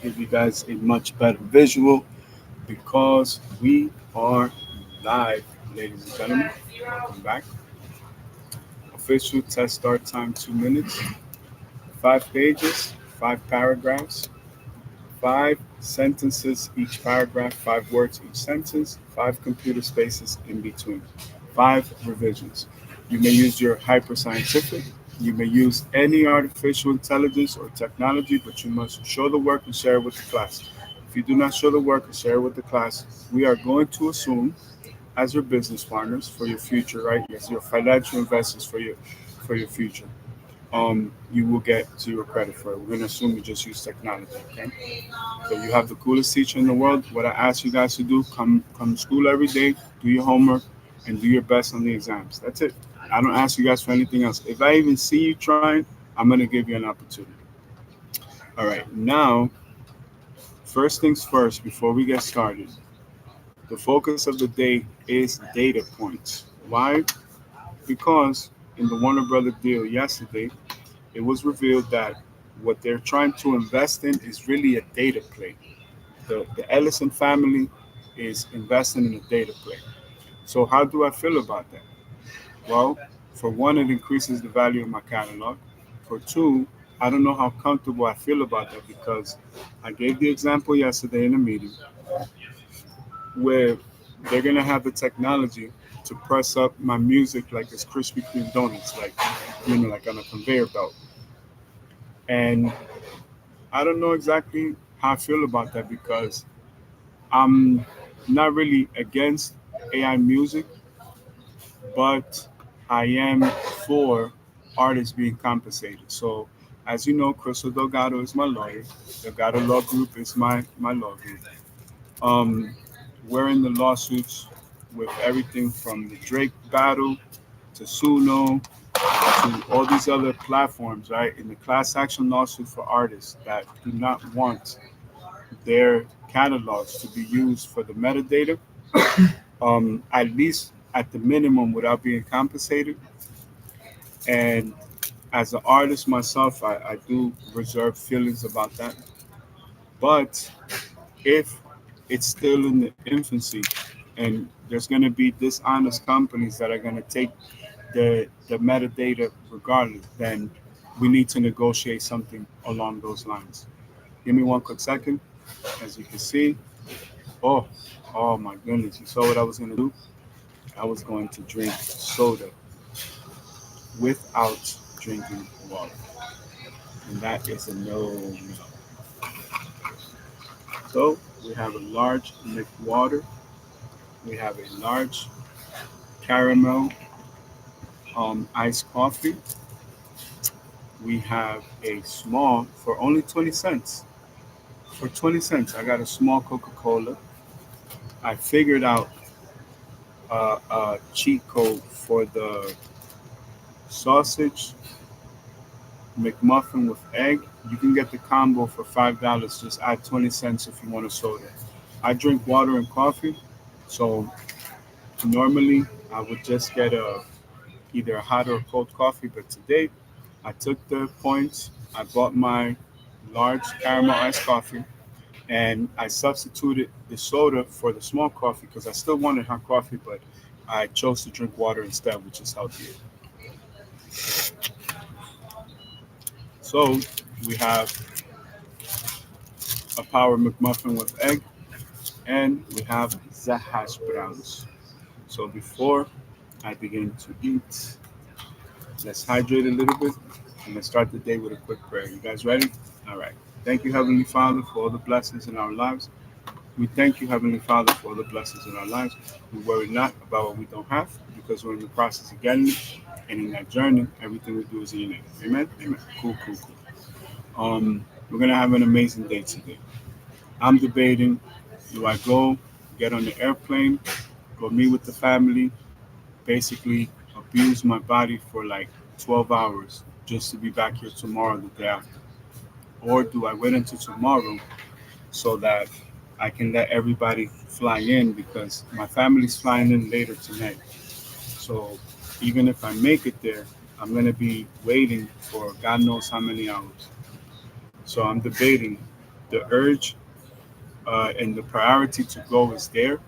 give you guys a much better visual because we are live, ladies and gentlemen. Welcome back. Official test start time 2 minutes. 5 pages, 5 paragraphs, 5 sentences each paragraph, 5 words each sentence, 5 computer spaces in between, 5 revisions. You may use your hyper scientific, you may use any artificial intelligence or technology, but you must show the work and share it with the class. If you do not show the work and share it with the class, we are going to assume as your business partners for your future, right? As your financial investors for your future. You will get zero credit for it. We're gonna assume you just use technology, okay? So you have the coolest teacher in the world. What I ask you guys to do, come to school every day, do your homework, and do your best on the exams. That's it. I don't ask you guys for anything else. If I even see you trying, I'm gonna give you an opportunity. All right, now, first things first, before we get started, the focus of the day is data points. Why? Because in the Warner Brother deal yesterday, it was revealed that what they're trying to invest in is really a data play. The Ellison family is investing in a data play. So how do I feel about that? Well, for one, it increases the value of my catalog. For two, I don't know how comfortable I feel about that because I gave the example yesterday in a meeting where they're gonna have the technology to press up my music like it's Krispy Kreme donuts, like like on a conveyor belt. And I don't know exactly how I feel about that because I'm not really against AI music, but I am for artists being compensated. So, as you know, Crystal Delgado is my lawyer. Delgado Law Group is my law group. Um, we're in the lawsuits with everything from the Drake battle to Suno to all these other platforms, right? In the class action lawsuit for artists that do not want their catalogs to be used for the metadata, at least at the minimum without being compensated. And as an artist myself, I do reserve feelings about that. But if it's still in the infancy and there's going to be dishonest companies that are going to take the metadata regardless, then we need to negotiate something along those lines. Give me one quick second. As you can see, oh, oh my goodness, you saw what I was going to do? I was going to drink soda without drinking water. And that is a no no. So we have a large Nick water. We have a large caramel iced coffee. We have a small for only 20 cents. For 20 cents, I got a small Coca Cola. I figured out a cheat code for the sausage McMuffin with egg. You can get the combo for $5. Just add 20 cents if you want a soda. I drink water and coffee, so normally I would just get either a hot or a cold coffee. But today I took the points. I bought my large caramel iced coffee, and I substituted the soda for the small coffee because I still wanted hot coffee, but I chose to drink water instead, which is healthier. So we have a power McMuffin with egg, and we have the hash browns. So before I begin to eat, let's hydrate a little bit and let's start the day with a quick prayer. You guys ready? All right. Thank you, Heavenly Father, for all the blessings in our lives. We thank you, Heavenly Father, for all the blessings in our lives. We worry not about what we don't have because we're in the process of getting it. And in that journey, everything we do is in your name. Amen? Amen. Cool, cool, cool. We're going to have an amazing day today. I'm debating, do I go get on the airplane, go meet with the family, basically abuse my body for like 12 hours just to be back here tomorrow, the day after? Or do I wait until tomorrow so that I can let everybody fly in because my family's flying in later tonight. So even if I make it there, I'm gonna be waiting for God knows how many hours. So I'm debating. The urge and the priority to go is there.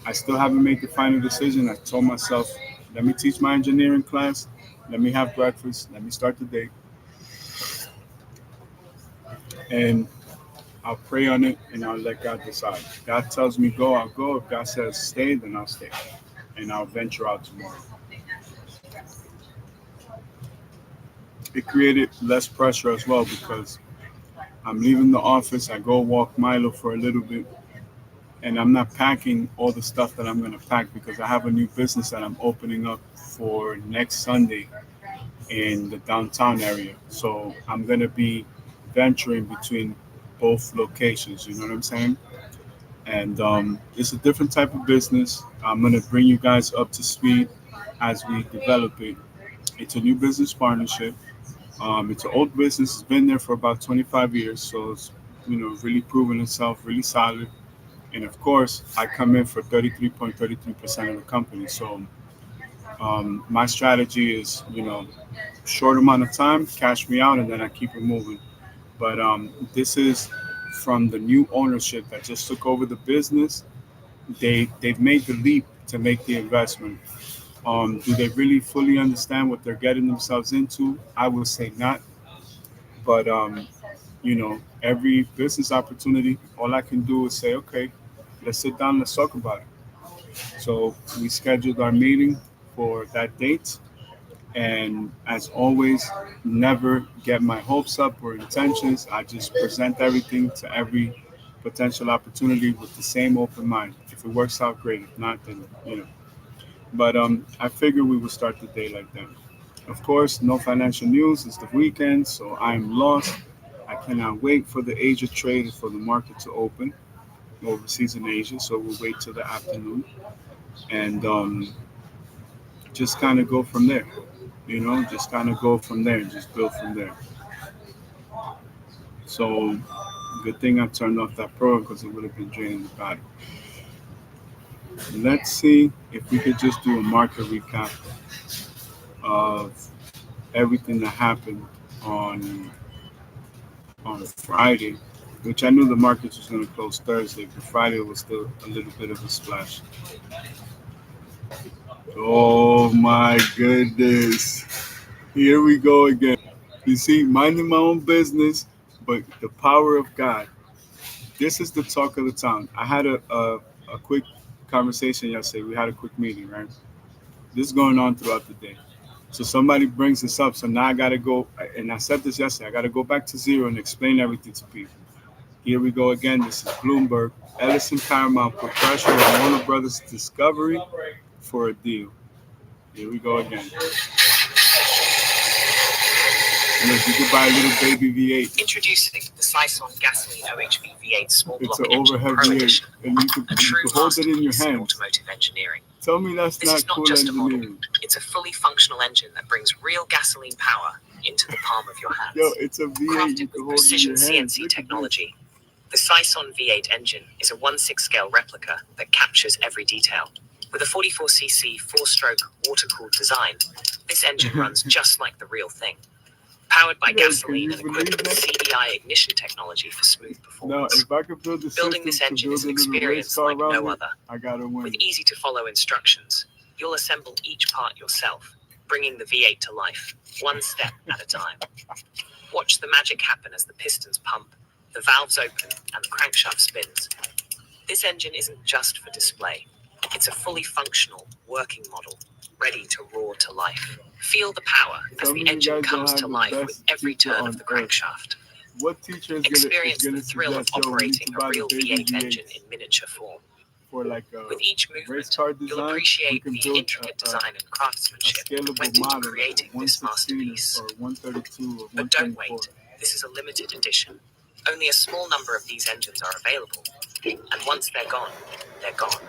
I still haven't made the final decision. I told myself, let me teach my engineering class, let me have breakfast, let me start the day, and I'll pray on it and I'll let God decide. If God tells me go, I'll go. If God says stay, then I'll stay. And I'll venture out tomorrow. It created less pressure as well because I'm leaving the office. I go walk Milo for a little bit, and I'm not packing all the stuff that I'm going to pack because I have a new business that I'm opening up for next Sunday in the downtown area. So I'm going to be venturing between both locations. You know what I'm saying? And it's a different type of business. I'm going to bring you guys up to speed as we develop it. It's a new business partnership. It's an old business. It's been there for about 25 years, so it's really proven itself, really solid. And of course, I come in for 33.33% of the company. So my strategy is, short amount of time, cash me out, and then I keep it moving. But this is from the new ownership that just took over the business. They've made the leap to make the investment. Do they really fully understand what they're getting themselves into? I would say not. But every business opportunity, all I can do is say, okay, let's sit down, let's talk about it. So we scheduled our meeting for that date, and as always, never get my hopes up or intentions. I just present everything to every potential opportunity with the same open mind. If it works out, great. If not, then. But I figured we would start the day like that. Of course, no financial news. It's the weekend, so I'm lost. I cannot wait for the Asia trade and for the market to open overseas in Asia. So we'll wait till the afternoon and just kind of go from there. Just kind of go from there and just build from there. So good thing I turned off that program because it would have been draining the battery. Let's see if we could just do a market recap of everything that happened on on Friday, which I knew the market was going to close Thursday, but Friday was still a little bit of a splash. Oh my goodness. Here we go again. You see, minding my own business, but the power of God. This is the talk of the town. I had a quick conversation yesterday. We had a quick meeting, right? This is going on throughout the day. So somebody brings this up. So now I got to go, and I said this yesterday, I got to go back to zero and explain everything to people. Here we go again. This is Bloomberg. Ellison Paramount put pressure on Warner Brothers Discovery for a deal. Here we go again. Look, you could buy a little baby V8. Introducing the Sison Gasoline OHV V8 Small It's Block an Engine overhead Pro V8, Edition, and you could hold it in your masterpiece in hand. automotive engineering. Tell me that's This not is not cool just a model; engineering. it's a fully functional engine that brings real gasoline power into the palm of your hands. Yo, it's a V8 you Crafted can with hold in precision your hand. CNC Look at technology, the Sison V8 engine is a 1/6 scale replica that captures every detail. With a 44cc 4-stroke water-cooled design, this engine runs just like the real thing. Powered by Yo, can gasoline you and equipped believe with that? CDI ignition technology for smooth Now, performance. if I could build the Building system this to engine build is a an little race experience car like around no it, other. I gotta win. With easy-to-follow instructions, you'll assemble each part yourself, bringing the V8 to life, one step at a time. Watch the magic happen as the pistons pump, the valves open, and the crankshaft spins. This engine isn't just for display. It's a fully functional, working model, ready to roar to life. Feel the power as Tell me the you engine guys don't comes have to the life with best every teacher turn on of the earth. crankshaft. What teacher is Experience the gonna thrill of suggest, yo, we need operating to a buy the real baby V8 V8 engine in miniature form. for like With each a race movement, car you'll design? We appreciate can the build intricate design and a craftsmanship that scalable went into model, like a creating this 116 masterpiece. or 132 or But don't 124. wait, this is a limited edition. Only a small number of these engines are available, and once they're gone, they're gone.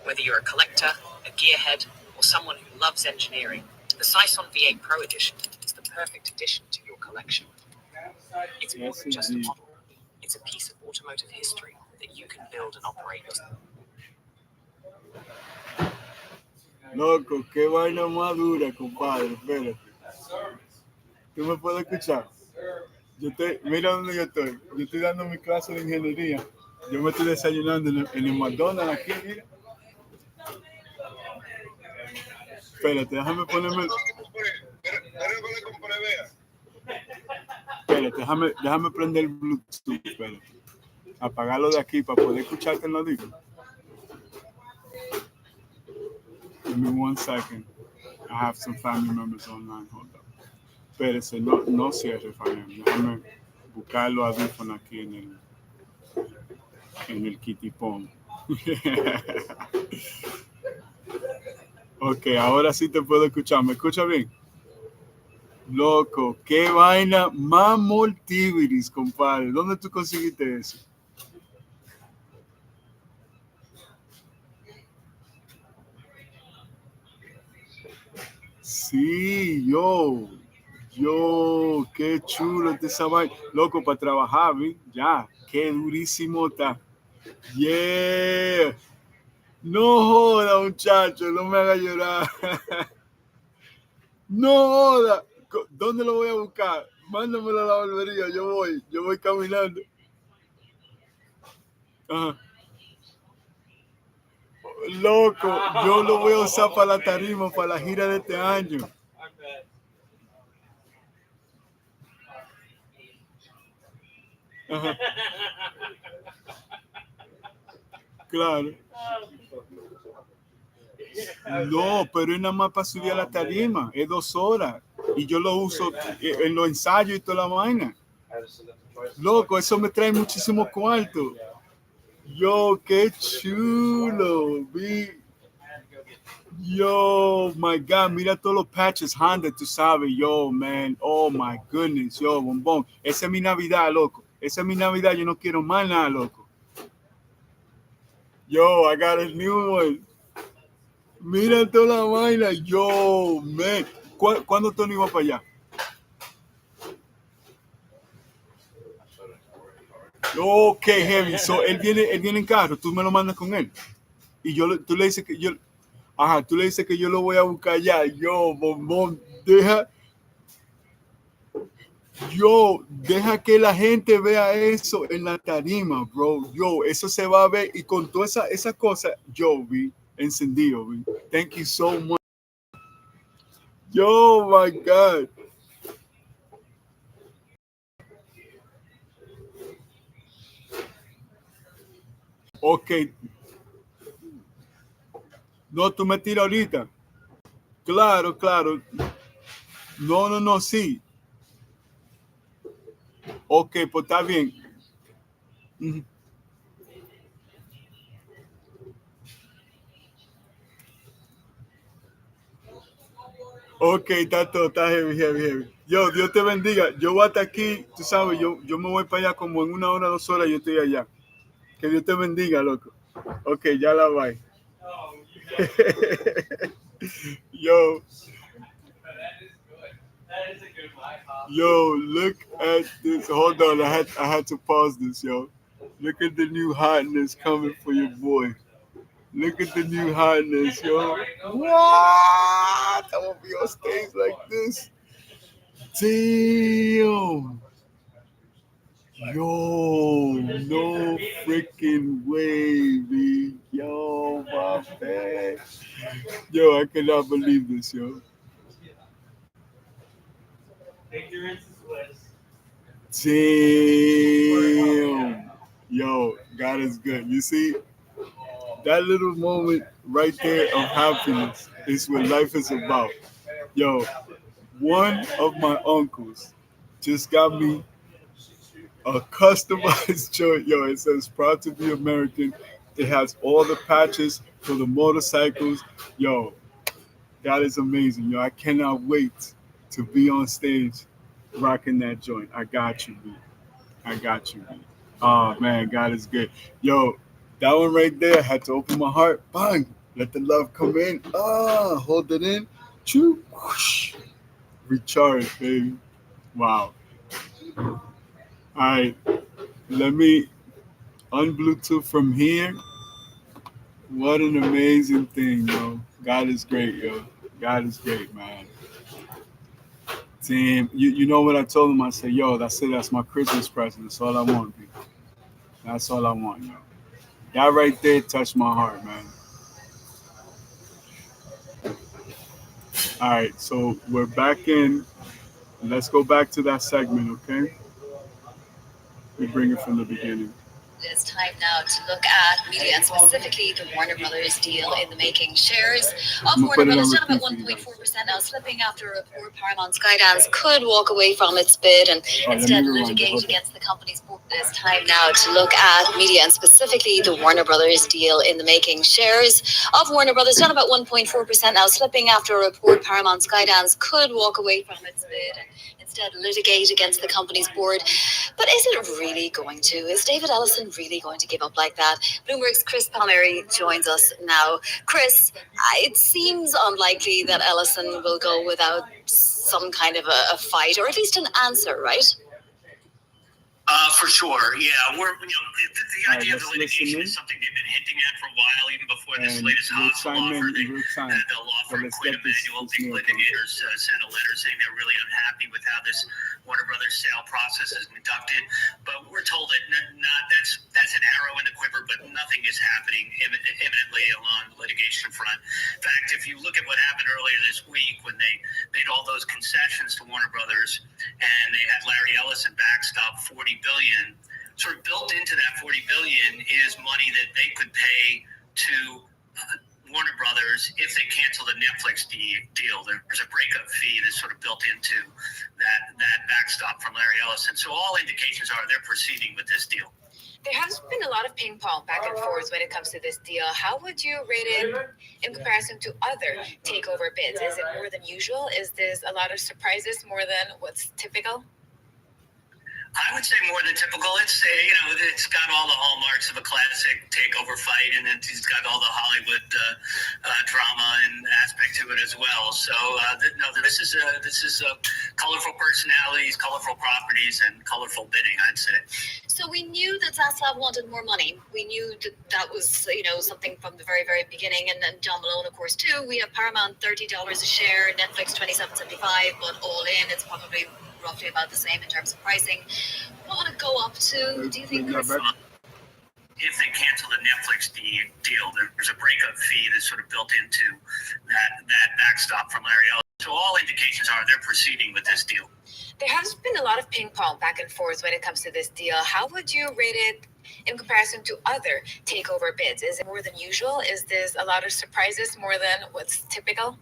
Whether you're a collector, a gearhead, or someone who loves engineering, the Sison V8 Pro Edition is the perfect addition to your collection. It's more Yes, than just a indeed. model. It's a piece of automotive history that you can build and operate yourself. Loco, qué vaina más dura, compadre. Espérate. ¿Tú me puedes escuchar? Mira dónde yo estoy. Yo estoy dando mi clase de ingeniería. Yo me estoy desayunando en el McDonald's aquí, mira. Espérate, déjame ponerme. Espérate, déjame prender el Bluetooth. Espérate. Apagarlo de aquí para poder escucharte en los discos. Give me 1 second. I have some family members online. Hold up. Espérese, no cierre, Fabián. Déjame buscar los audífonos aquí en el kitipón. Ok, ahora sí te puedo escuchar. ¿Me escucha bien? Loco, qué vaina más multiviris, compadre. ¿Dónde tú conseguiste eso? Sí, qué chulo este esa vaina. Loco, para trabajar, ¿vi? Ya, qué durísimo está. Yeah. No joda, muchacho, no me haga llorar. No joda. ¿Dónde lo voy a buscar? Mándamelo a la barbería, yo voy caminando. Ajá. Loco, yo lo voy a usar para la tarima, para la gira de este año. Ajá. Claro. No, pero es nada más para subir a la tarima, es 2 horas. Y yo lo uso en los ensayos y toda la vaina. Loco, eso me trae muchísimo cuarto. Yo, qué chulo, vi. Yo, my God, mira todos los patches Honda, tú sabes, yo, man, oh my goodness, yo, bombón. Esa es mi Navidad, loco. Esa es mi Navidad, yo no quiero más nada, loco. Yo, I got a new one. Mira toda la vaina, yo, man. ¿Cuándo Tony va para allá? Ok, heavy. So, él viene en carro, tú me lo mandas con él. Y tú le dices que tú le dices que yo lo voy a buscar allá. Yo, bombón, deja que la gente vea eso en la tarima, bro. Yo, eso se va a ver y con toda esa cosa, yo, vi, encendido, vi. Thank you so much. Yo, my God. Ok, no, tú me tiras ahorita. Claro, claro. No, no, no, sí. Ok, pues está bien. Ujú. Ok, está todo, está heavy, heavy, heavy. Yo, Dios te bendiga. Yo voy hasta aquí, tú sabes, yo me voy para allá como en 1 hora, 2 horas, yo estoy allá. Que Dios te bendiga, loco. Ok, ya la voy. Yo, yo, look at this. Hold on, I had to pause this, yo. Look at the new hotness coming for your boy. Look at the new hotness, yo. What? I won't be on stage like this. Damn. Yo, no freaking way, B. Yo, my man. Yo, I cannot believe this, yo. Damn. Yo, God is good. You see, that little moment right there of happiness is what life is about. Yo, one of my uncles just got me a customized shirt. Yo, it says proud to be American. It has all the patches for the motorcycles. Yo, that is amazing. Yo, I cannot wait to be on stage rocking that joint. I got you, B. I got you, B. Oh man, God is good. Yo, that one right there had to open my heart. Bang! Let the love come in. Hold it in. Choo, whoosh. Recharge, baby. Wow. All right, let me unbluetooth from here. What an amazing thing, yo. God is great, yo. God is great, man. Damn, you know what I told him? I said, yo, that's it. That's my Christmas present. That's all I want, people. That's all I want, yo. That right there touched my heart, man. All right, so we're back in. Let's go back to that segment, okay? We bring it from the beginning. It's time now to look at media and specifically the Warner Brothers deal in the making. Shares of Warner Brothers down about 1.4% now, slipping after a report Paramount Skydance could walk away from its bid and instead litigate against the company's board. It's time now to look at media and specifically the Warner Brothers deal in the making. Shares of Warner Brothers down about 1.4% now, slipping after a report Paramount Skydance could walk away from its bid and instead litigate against the company's board. But is it really going to? Is David Ellison really going to give up like that? Bloomberg's Chris Palmieri joins us now. Chris, it seems unlikely that Ellison will go without some kind of a fight, or at least an answer, right? For sure, yeah. The idea of the litigation is something they've been hinting at for a while, even before this latest hostile offer. The law firm Quinn Emanuel, big litigators, sent a letter saying they're really unhappy with how this Warner Brothers sale process is conducted. But we're told that that's an arrow in the quiver, but nothing is happening imminently along the litigation front. In fact, if you look at what happened earlier this week when they made all those concessions to Warner Brothers and they had Larry Ellison backstop $40 billion, sort of built into that $40 billion is money that they could pay to Warner Brothers if they cancel the Netflix deal. There's a breakup fee that's sort of built into that backstop from Larry Ellison. So all indications are they're proceeding with this deal. There has been a lot of ping pong back and forth when it comes to this deal. How would you rate it in comparison to other takeover bids? Is it more than usual? Is this a lot of surprises more than what's typical? I would say more than typical. It's it's got all the hallmarks of a classic takeover fight, and it's got all the Hollywood drama and aspect to it as well. So this is colorful personalities, colorful properties, and colorful bidding, I'd say. So we knew that Zaslav wanted more money. We knew that was something from the very, very beginning, and John Malone, of course, too. We have Paramount $30 a share, Netflix $27.75, but all in, it's probably roughly about the same in terms of pricing. What would it go up to, do you think, Chris? If they cancel the Netflix deal, there's a breakup fee that's sort of built into that backstop from Larry Ellison. So all indications are they're proceeding with this deal. There has been a lot of ping pong back and forth when it comes to this deal. How would you rate it in comparison to other takeover bids? Is it more than usual? Is this a lot of surprises more than what's typical?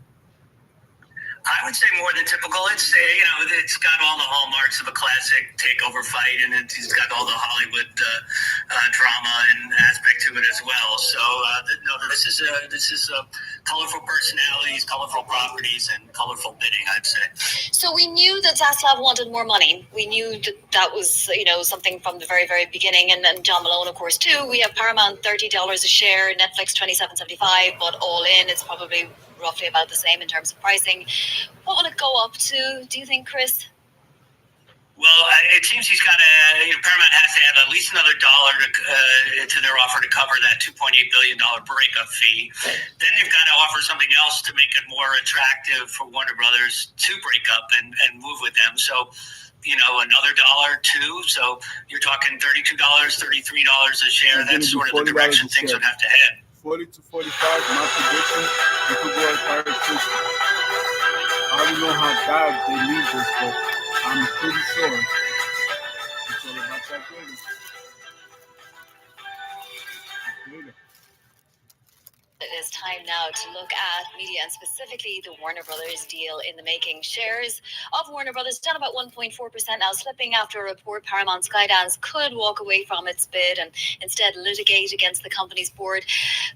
I would say more than typical. It's it's got all the hallmarks of a classic takeover fight, and it's got all the Hollywood drama and aspect to it as well. So this is colorful personalities, colorful properties, and colorful bidding, I'd say. So we knew that Zaslav wanted more money. We knew that was something from the very, very beginning, and John Malone, of course, too. We have Paramount $30 a share, Netflix $27.75, but all in, it's probably roughly about the same in terms of pricing. What will it go up to, do you think, Chris? Well, it seems he's got Paramount has to add at least another dollar to their offer to cover that $2.8 billion breakup fee. Then they've got to offer something else to make it more attractive for Warner Brothers to break up and move with them. So, another dollar, too. So you're talking $32, $33 a share. That's sort of the direction things would have to head. 40 to 45, my prediction, it could go as high as 50. I don't know how bad they need this, but I'm pretty sure it's all about that data. It is time now to look at media and specifically the Warner Brothers deal in the making. Shares of Warner Brothers down about 1.4% now, slipping after a report Paramount Skydance could walk away from its bid and instead litigate against the company's board.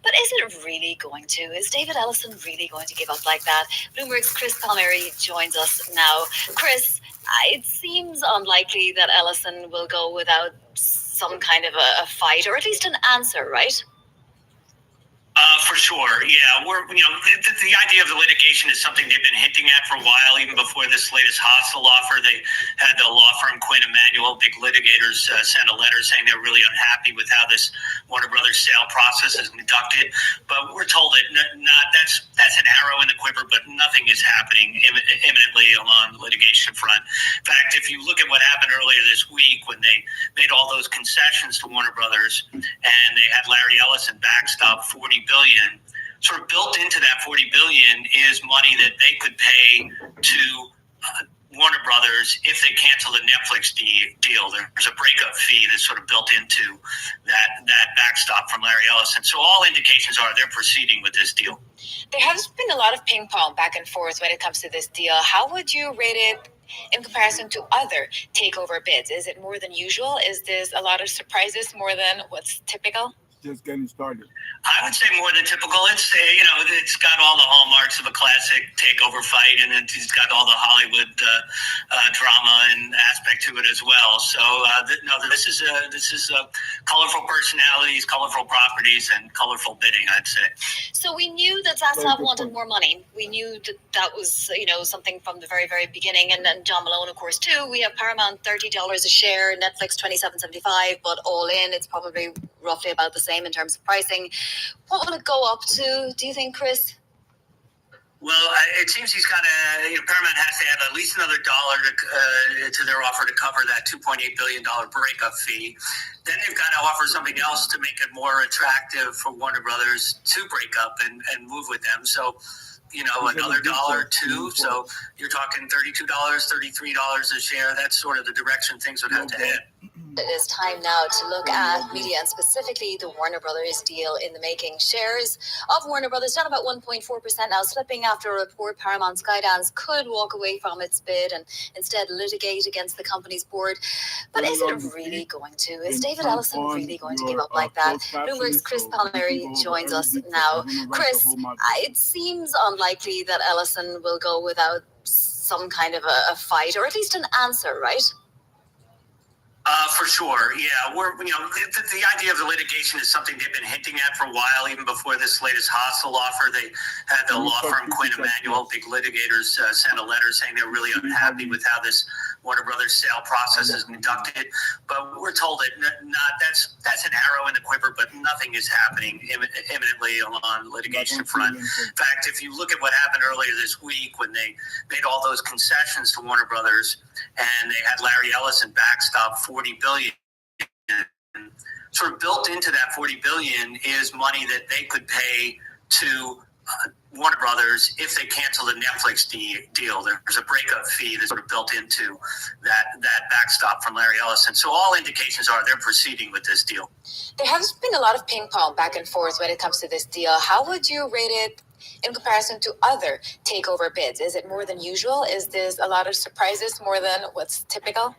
But is it really going to? Is David Ellison really going to give up like that? Bloomberg's Chris Palmieri joins us now. Chris, it seems unlikely that Ellison will go without some kind of a fight, or at least an answer, right? For sure, yeah. The idea of the litigation is something they've been hinting at for a while, even before this latest hostile offer. They had the law firm Quinn Emanuel, big litigators, sent a letter saying they're really unhappy with how this Warner Brothers sale process is conducted. But we're told that that's an arrow in the quiver, but nothing is happening imminently along the litigation front. In fact, if you look at what happened earlier this week when they made all those concessions to Warner Brothers and they had Larry Ellison backstop $40 billion, sort of built into that $40 billion is money that they could pay to Warner Brothers if they cancel the Netflix deal. There's a breakup fee that's sort of built into that backstop from Larry Ellison. So all indications are they're proceeding with this deal. There has been a lot of ping pong back and forth when it comes to this deal. How would you rate it in comparison to other takeover bids? Is it more than usual? Is this a lot of surprises more than what's typical? Just getting started. I would say more than typical. It's got all the hallmarks of a classic takeover fight, and it's got all the Hollywood drama and aspect to it as well. So this is colorful personalities, colorful properties, and colorful bidding, I'd say. So we knew that Zaslav wanted more money. We knew that was something from the very, very beginning, and then John Malone, of course, too. We have Paramount $30 a share, Netflix $27.75, but all in, it's probably roughly about the same in terms of pricing. What will it go up to, do you think, Chris? Well, it seems he's got Paramount has to add at least another dollar to their offer to cover that $2.8 billion breakup fee. Then they've got to offer something else to make it more attractive for Warner Brothers to break up and move with them. So, another dollar, too. So you're talking $32, $33 a share. That's sort of the direction things would have to head. It is time now to look at media and specifically the Warner Brothers deal in the making. Shares of Warner Brothers down about 1.4% now, slipping after a report Paramount Skydance could walk away from its bid and instead litigate against the company's board. But is it really going to? Is David Ellison really going to give up like that? Bloomberg's Chris Palmieri joins us now. Chris, it seems unlikely that Ellison will go without some kind of a fight, or at least an answer, right? For sure, yeah. The idea of the litigation is something they've been hinting at for a while, even before this latest hostile offer. They had the law firm Quinn Emanuel, big litigators, sent a letter saying they're really unhappy with how this Warner Brothers sale process is conducted. But we're told that that's an arrow in the quiver, but nothing is happening imminently along the litigation front. In fact, if you look at what happened earlier this week when they made all those concessions to Warner Brothers and they had Larry Ellison backstop $40 billion, sort of built into that $40 billion is money that they could pay to Warner Brothers if they cancel the Netflix deal. There's a breakup fee that's sort of built into that backstop from Larry Ellison. So all indications are they're proceeding with this deal. There has been a lot of ping pong back and forth when it comes to this deal. How would you rate it in comparison to other takeover bids? Is it more than usual? Is this a lot of surprises more than what's typical?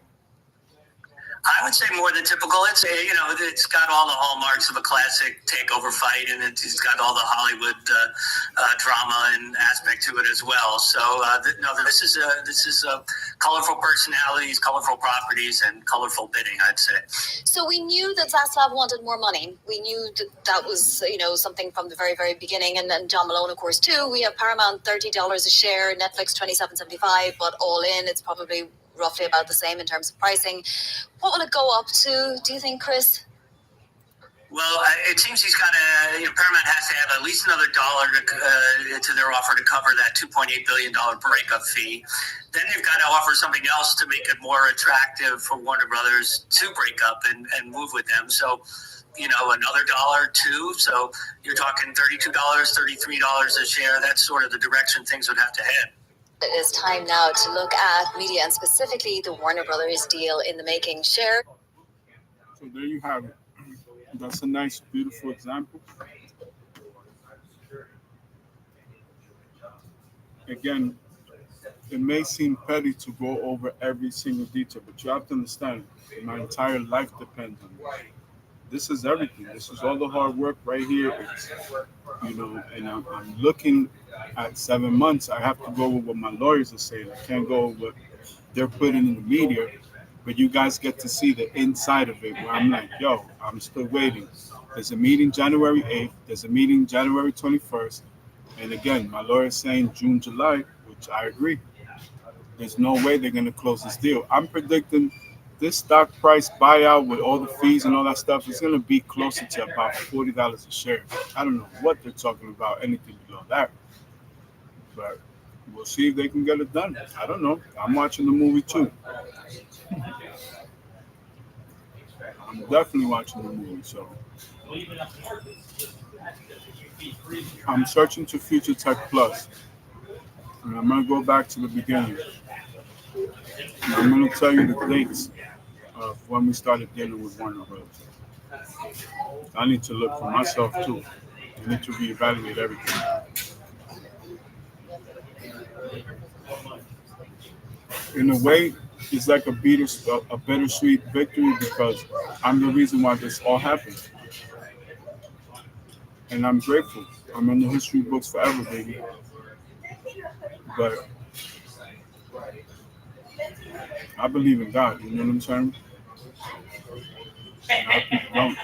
I would say more than typical. It's got all the hallmarks of a classic takeover fight, and it's got all the Hollywood drama and aspect to it as well. So this is colorful personalities, colorful properties, and colorful bidding, I'd say. So we knew that Zaslav wanted more money. We knew that was something from the very, very beginning, and then John Malone, of course, too. We have Paramount $30 a share, Netflix $27.75, but all in, it's probably roughly about the same in terms of pricing. What will it go up to, do you think, Chris? Well, it seems he's got Paramount has to add at least another dollar to their offer to cover that $2.8 billion breakup fee. Then they've got to offer something else to make it more attractive for Warner Brothers to break up and move with them. So, another dollar, too. So you're talking $32, $33 a share. That's sort of the direction things would have to head. It is time now to look at media and specifically the Warner Brothers deal in the making. Share. So there you have it. That's a nice, beautiful example. Again, it may seem petty to go over every single detail, but you have to understand, my entire life depends on it. This is everything. This is all the hard work right here. It's, and I'm looking at 7 months. I have to go with what my lawyers are saying. I can't go with what they're putting in the media. But you guys get to see the inside of it where I'm like, yo, I'm still waiting. There's a meeting January 8th. There's a meeting January 21st. And again, my lawyer's saying June, July, which I agree. There's no way they're going to close this deal. I'm predicting this stock price buyout with all the fees and all that stuff is going to be closer to about $40 a share. I don't know what they're talking about, anything below that. but we'll see if they can get it done. I don't know. I'm watching the movie too. I'm definitely watching the movie. So I'm searching to Future Tech Plus, and I'm gonna go back to the beginning. And I'm gonna tell you the dates of when we started dealing with Warner Bros. I need to look for myself too. I need to reevaluate everything. In a way, it's like a bittersweet victory because I'm the reason why this all happened, and I'm grateful. I'm in the history books forever, baby. But I believe in God. You know what I'm saying? A lot of people don't.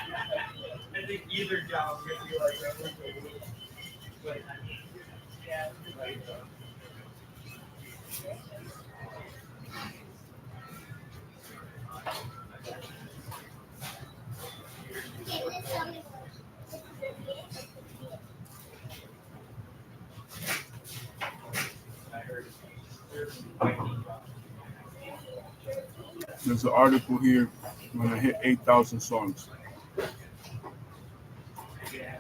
There's an article here when I hit 8,000 songs.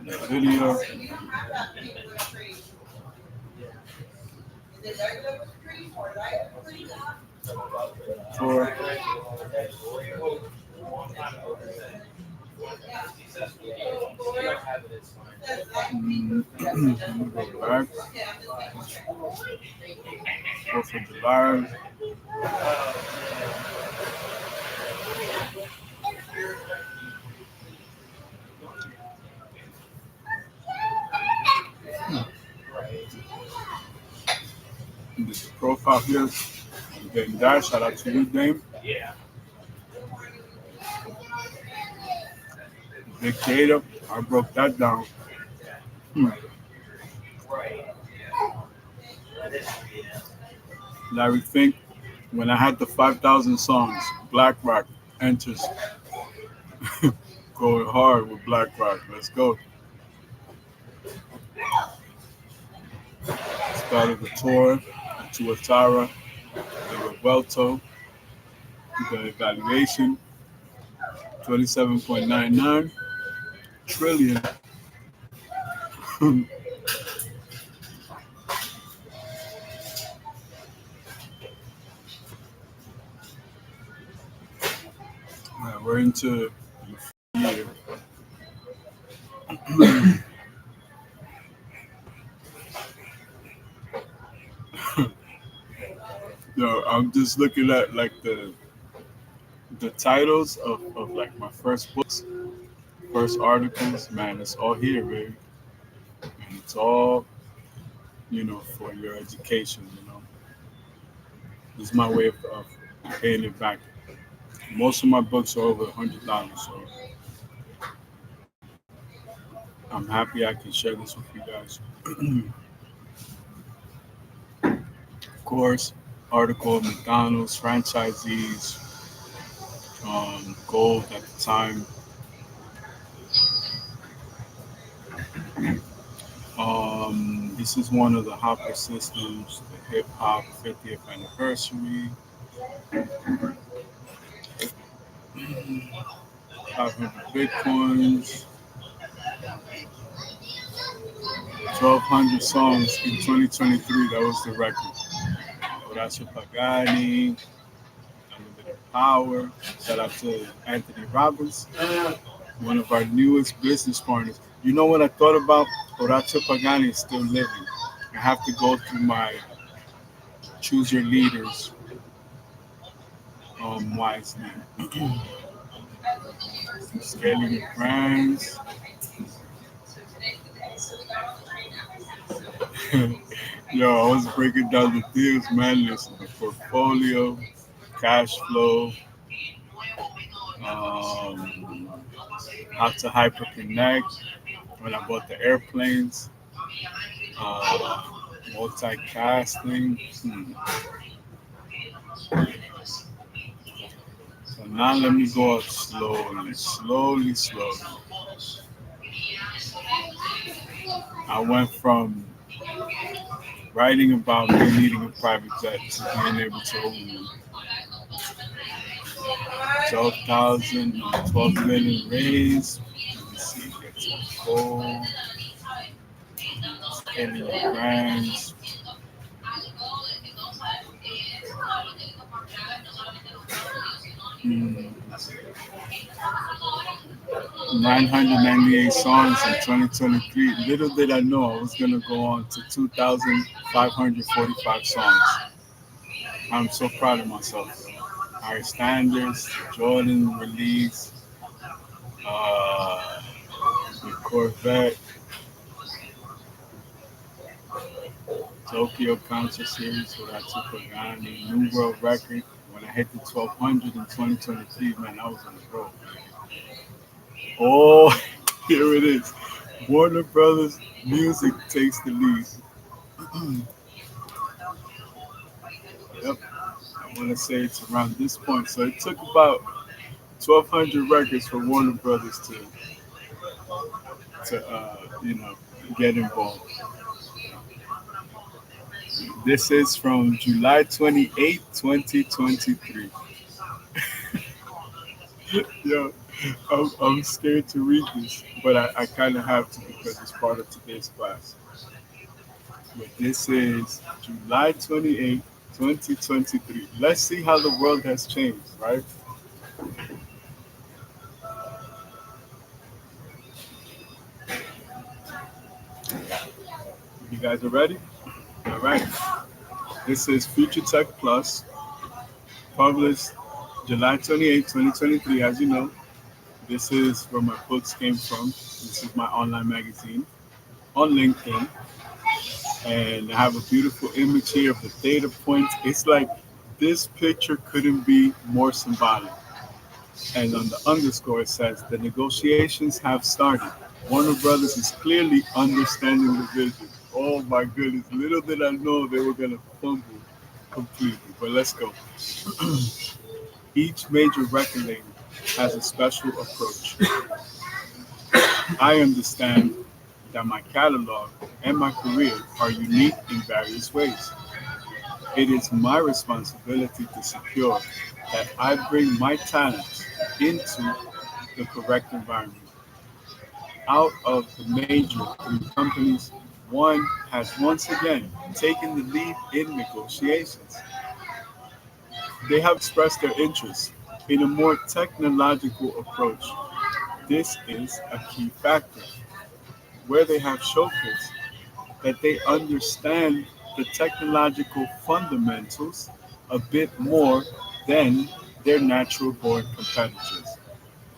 Video tour. Let me go back. 4th of July. This profile here. I'm getting that. Shout out to you, Dame. Big data. I broke that down. Hmm. Larry Fink. When I had the 5,000 songs, Black Rock enters. Going hard with Black Rock. Let's go. Started the tour to Atara, the Revuelto, the evaluation, 27.99 trillion. We're into the year. Yo, I'm just looking at like the titles of like my first books, first articles. Man, it's all here, baby. And it's all, for your education. It's my way of paying it back. Most of my books are over $100, so I'm happy I can share this with you guys. Of course, article of McDonald's franchisees, gold at the time. This is one of the Hopper systems, the hip hop 50th anniversary. 500 bitcoins, 1,200 songs in 2023. That was the record. Horacio Pagani, Unlimited Power. Shout out to Anthony Robbins, one of our newest business partners. You know what I thought about? Horacio Pagani is still living. I have to go through my choose your leaders wisely. Scaling your brands. Yo, I was breaking down the deals, man. Listen, the portfolio, cash flow, how to hyperconnect when I bought the airplanes, uh, multicasting. So now let me go up slowly. I went from writing about me needing a private jet to being able to own 12,000 or 12 million raised. Let me see, get some gold, scaling your brands. Hmm. 998 songs in 2023. Little did I know I was going to go on to 2,545 songs. I'm so proud of myself. Higher standards, Jordan release, uh, the Corvette, Tokyo Concert Series, what I took for Ghani, New World Record. When I hit the 1200 in 2023, man, I was on the road. Oh, here it is. Warner Brothers Music takes the lead. Yep, I want to say it's around this point. So it took about 1,200 records for Warner Brothers to get involved. This is from July 28, 2023. Yo, I'm scared to read this, but I kind of have to because it's part of today's class. But this is July 28, 2023. Let's see how the world has changed, right? You guys are ready? All right. This is Future Tech Plus, published July 28, 2023. As you know, this is where my books came from. This is my online magazine on LinkedIn. And I have a beautiful image here of the data points. It's like this picture couldn't be more symbolic. And on the underscore, it says the negotiations have started. Warner Brothers is clearly understanding the vision. Oh my goodness, little did I know they were going to fumble completely. But let's go. Each major record label has a special approach. I understand that my catalog and my career are unique in various ways. It is my responsibility to secure that I bring my talents into the correct environment. Out of the major three companies, one has once again taken the lead in negotiations. They have expressed their interest in a more technological approach. This is a key factor where they have showcased that they understand the technological fundamentals a bit more than their natural born competitors.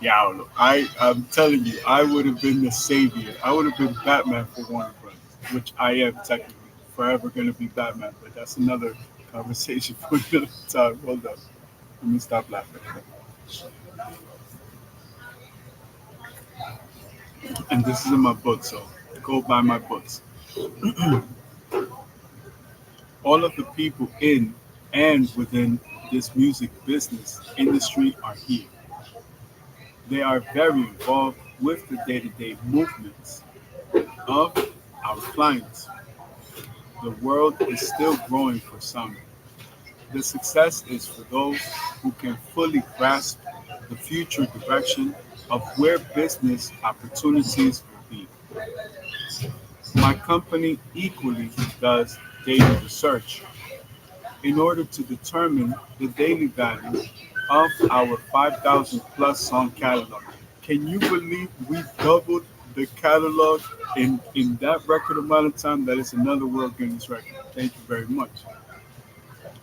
Yeah, I'm telling you, I would have been the savior. I would have been Batman for Warner Brothers, which I am technically forever going to be Batman, but that's another conversation for another time. Hold up. Let me stop laughing. And this is in my book, so go buy my books. All of the people in and within this music business industry are here. They are very involved with the day-to-day movements of our clients. The world is still growing for some. The success is for those who can fully grasp the future direction of where business opportunities will be. My company equally does daily research in order to determine the daily value of our 5,000 plus song catalog. Can you believe we doubled the catalog in that record amount of time? That is another World Guinness record. Thank you very much,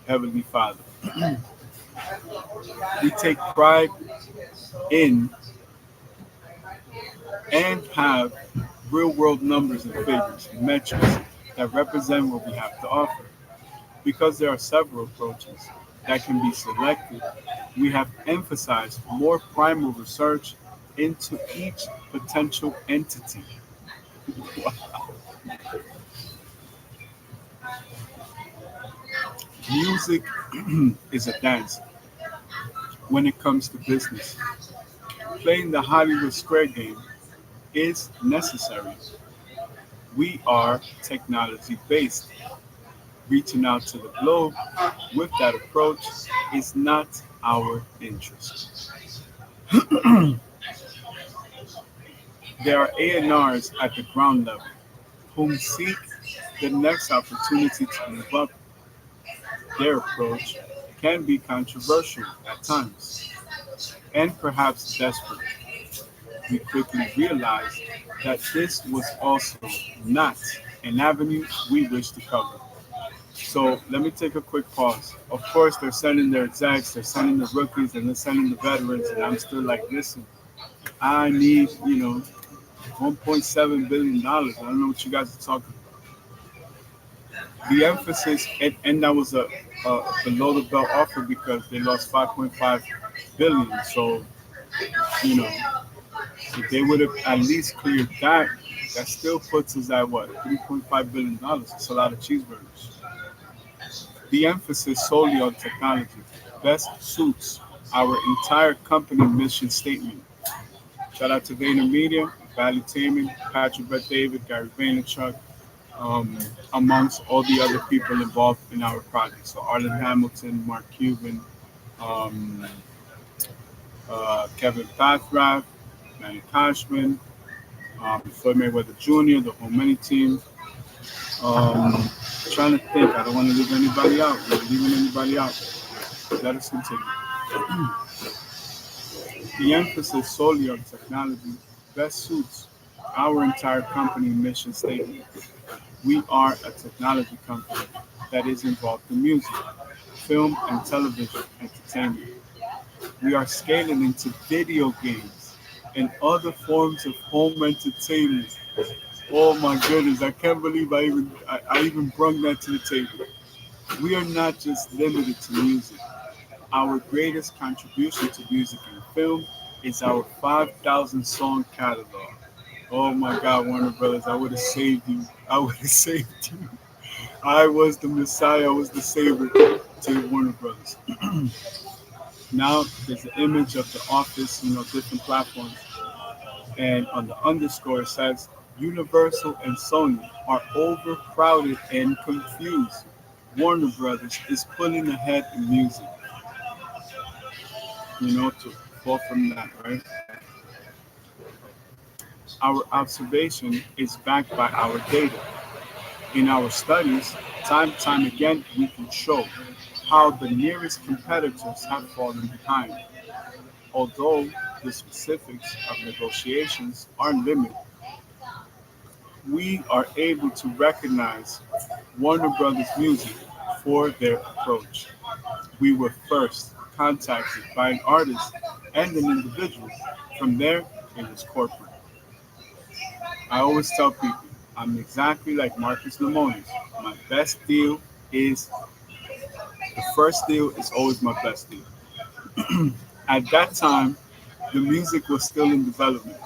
Heavenly Father. We take pride in and have real world numbers and figures, metrics that represent what we have to offer. Because there are several approaches that can be selected, we have emphasized more primal research into each potential entity. Music is a dance when it comes to business. Playing the Hollywood Square game is necessary. We are technology based. Reaching out to the globe with that approach is not our interest. There are A&Rs at the ground level whom seek the next opportunity to move up. Their approach can be controversial at times and perhaps desperate. We quickly realized that this was also not an avenue we wish to cover. So let me take a quick pause. Of course, they're sending their execs, they're sending the rookies, and they're sending the veterans, and I'm still like, listen, I need, $1.7 billion. I don't know what you guys are talking about. The emphasis, and that was a below the belt offer because they lost 5.5 billion. So, you know, if they would have at least cleared that, that still puts us at what, $3.5 billion. It's a lot of cheeseburgers. The emphasis solely on technology best suits our entire company mission statement. Shout out to VaynerMedia, Valuetainment, Patrick Bet David, Gary Vaynerchuk, amongst all the other people involved in our project. So Arlen Hamilton, Mark Cuban, um, Kevin Pathrath, Manny Cashman, Floyd Mayweather Jr., the whole many team. Um, Trying to think, I don't want to leave anybody out. We're leaving anybody out. Let us continue. The emphasis solely on technology best suits our entire company mission statement. We are a technology company that is involved in music, film, and television entertainment. We are scaling into video games and other forms of home entertainment. Oh my goodness, I can't believe I even brought that to the table. We are not just limited to music. Our greatest contribution to music and film is our 5,000 song catalog. Oh my God, Warner Brothers, I would have saved you. I would have saved you. I was the Messiah, I was the Savior to Warner Brothers. Now there's an image of the office, different platforms. And on the underscore it says Universal and Sony are overcrowded and confused. Warner Brothers is pulling ahead in music, to fall from that, right? Our observation is backed by our data. In our studies, time and time again, we can show how the nearest competitors have fallen behind. Although the specifics of negotiations are limited, we are able to recognize Warner Brothers Music for their approach. We were first contacted by an artist and an individual. From there, it was corporate. I always tell people, I'm exactly like Marcus Lemonis. My best deal is the first deal is always my best deal. At that time, the music was still in development.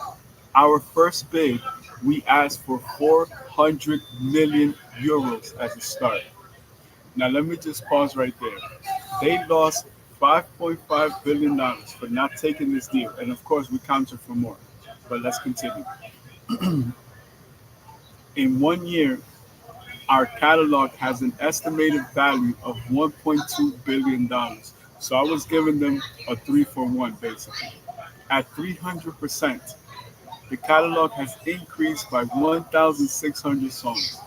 Our first bid, we asked for 400 million euros as a start. Now, let me just pause right there. They lost $5.5 billion for not taking this deal. And of course, we counted for more. But let's continue. In 1 year, our catalog has an estimated value of $1.2 billion. So I was giving them a 3 for 1 basically. At 300%, the catalog has increased by 1,600 songs.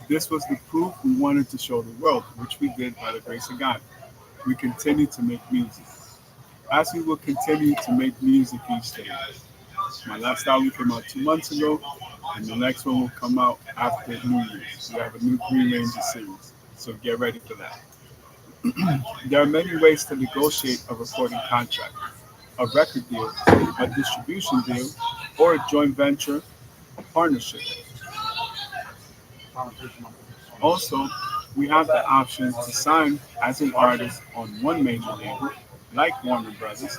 This was the proof we wanted to show the world, which we did by the grace of God. We continue to make music. As we will continue to make music each day. My last album came out 2 months ago, and the next one will come out after New Year's. We have a new Green Ranger series, so get ready for that. There are many ways to negotiate a recording contract: a record deal, a distribution deal, or a joint venture partnership. Also, we have the option to sign as an artist on one major label, like Warner Brothers,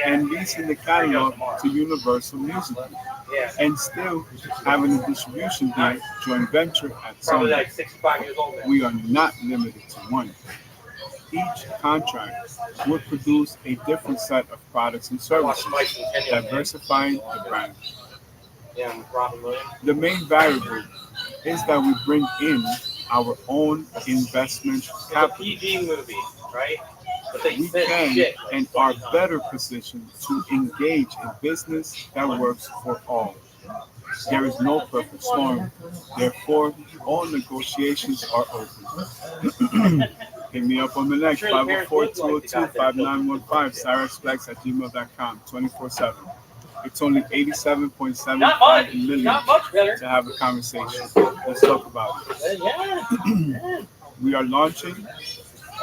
and leasing the catalog to Universal Music Group, and still having a distribution deal joint venture at Sony. We are not limited to one. Each contract would produce a different set of products and services, diversifying the brand. The main variable is that we bring in our own investment It's a capital. PG movie, right? But they We said can shit like and 20 are times. better positioned to engage in business that works for all. There is no perfect storm. Therefore, all negotiations are open. Hit me up on the next Sure, the parents would like the guy that killed 504-202-5915, cyrusflex@gmail.com, 24/7. It's only Not 87.75 much. million Not much better. to have a conversation. Let's talk about it. Yeah. Yeah. We are launching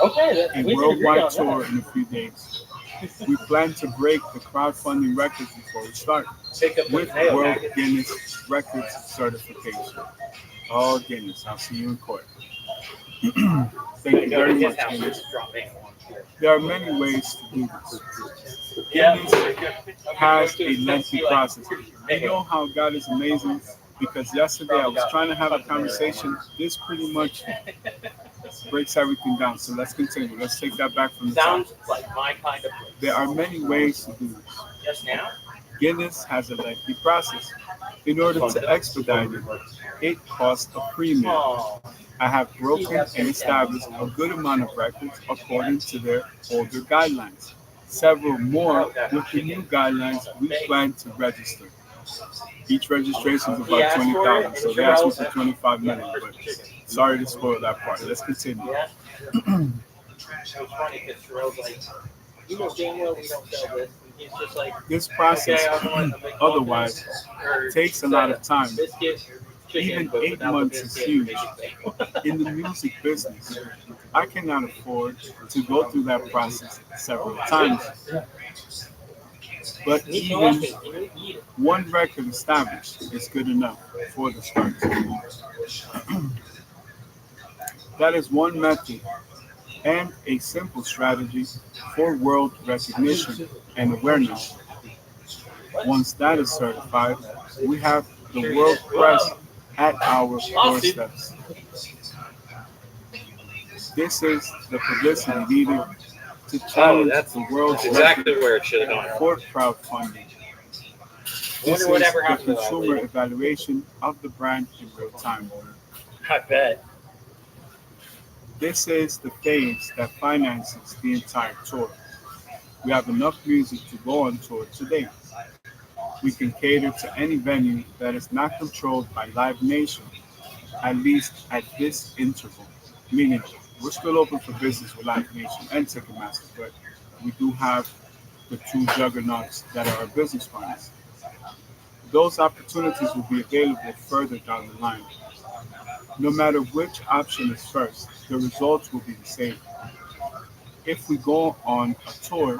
Okay, a we can agree worldwide on tour that. in a few days. We plan to break the crowdfunding records before we start Pick up the with potato World package. Guinness Records certification. Oh, Guinness, I'll see you in court. Thank Gonna you go to very his much, house and Guinness. just drop in one here. There are many ways to do this. Yeah. Guinness has a lengthy process. You know how God is amazing? Because yesterday I was trying to have a conversation. This pretty much breaks everything down. So let's continue. Let's take that back from the top. Sounds like my kind of place. There are many ways to do this. Just now? Guinness has a lengthy process. In order to expedite it, it costs a premium. Oh. I have broken and established a good amount of records according to their older guidelines. Several more with the new guidelines we plan to register. Each registration is about 20,000, so they asked me for 25 million, but sorry to spoil that part. Let's continue. Yeah. It was funny because Sherelle's like, you know damn well we don't sell this. And he's just like, This okay, process, I want a otherwise, takes a lot of time. Biscuit, chicken, Even but 8 without the months is biscuit, huge. make it big. In the music business, I cannot afford to go through that process several times. But even one record established is good enough for the start. That is one method and a simple strategy for world recognition and awareness. Once that is certified, we have the world press at our doorsteps. This is the publicity needed to challenge the world's exactly record where it should have gone. for crowdfunding. This is the consumer evaluation of the brand in real time. I bet. This is the phase that finances the entire tour. We have enough music to go on tour today. We can cater to any venue that is not controlled by Live Nation, at least at this interval. Meaning, we're still open for business with Live Nation and Ticketmaster, but we do have the two juggernauts that are our business partners. Those opportunities will be available further down the line. No matter which option is first, the results will be the same. If we go on a tour,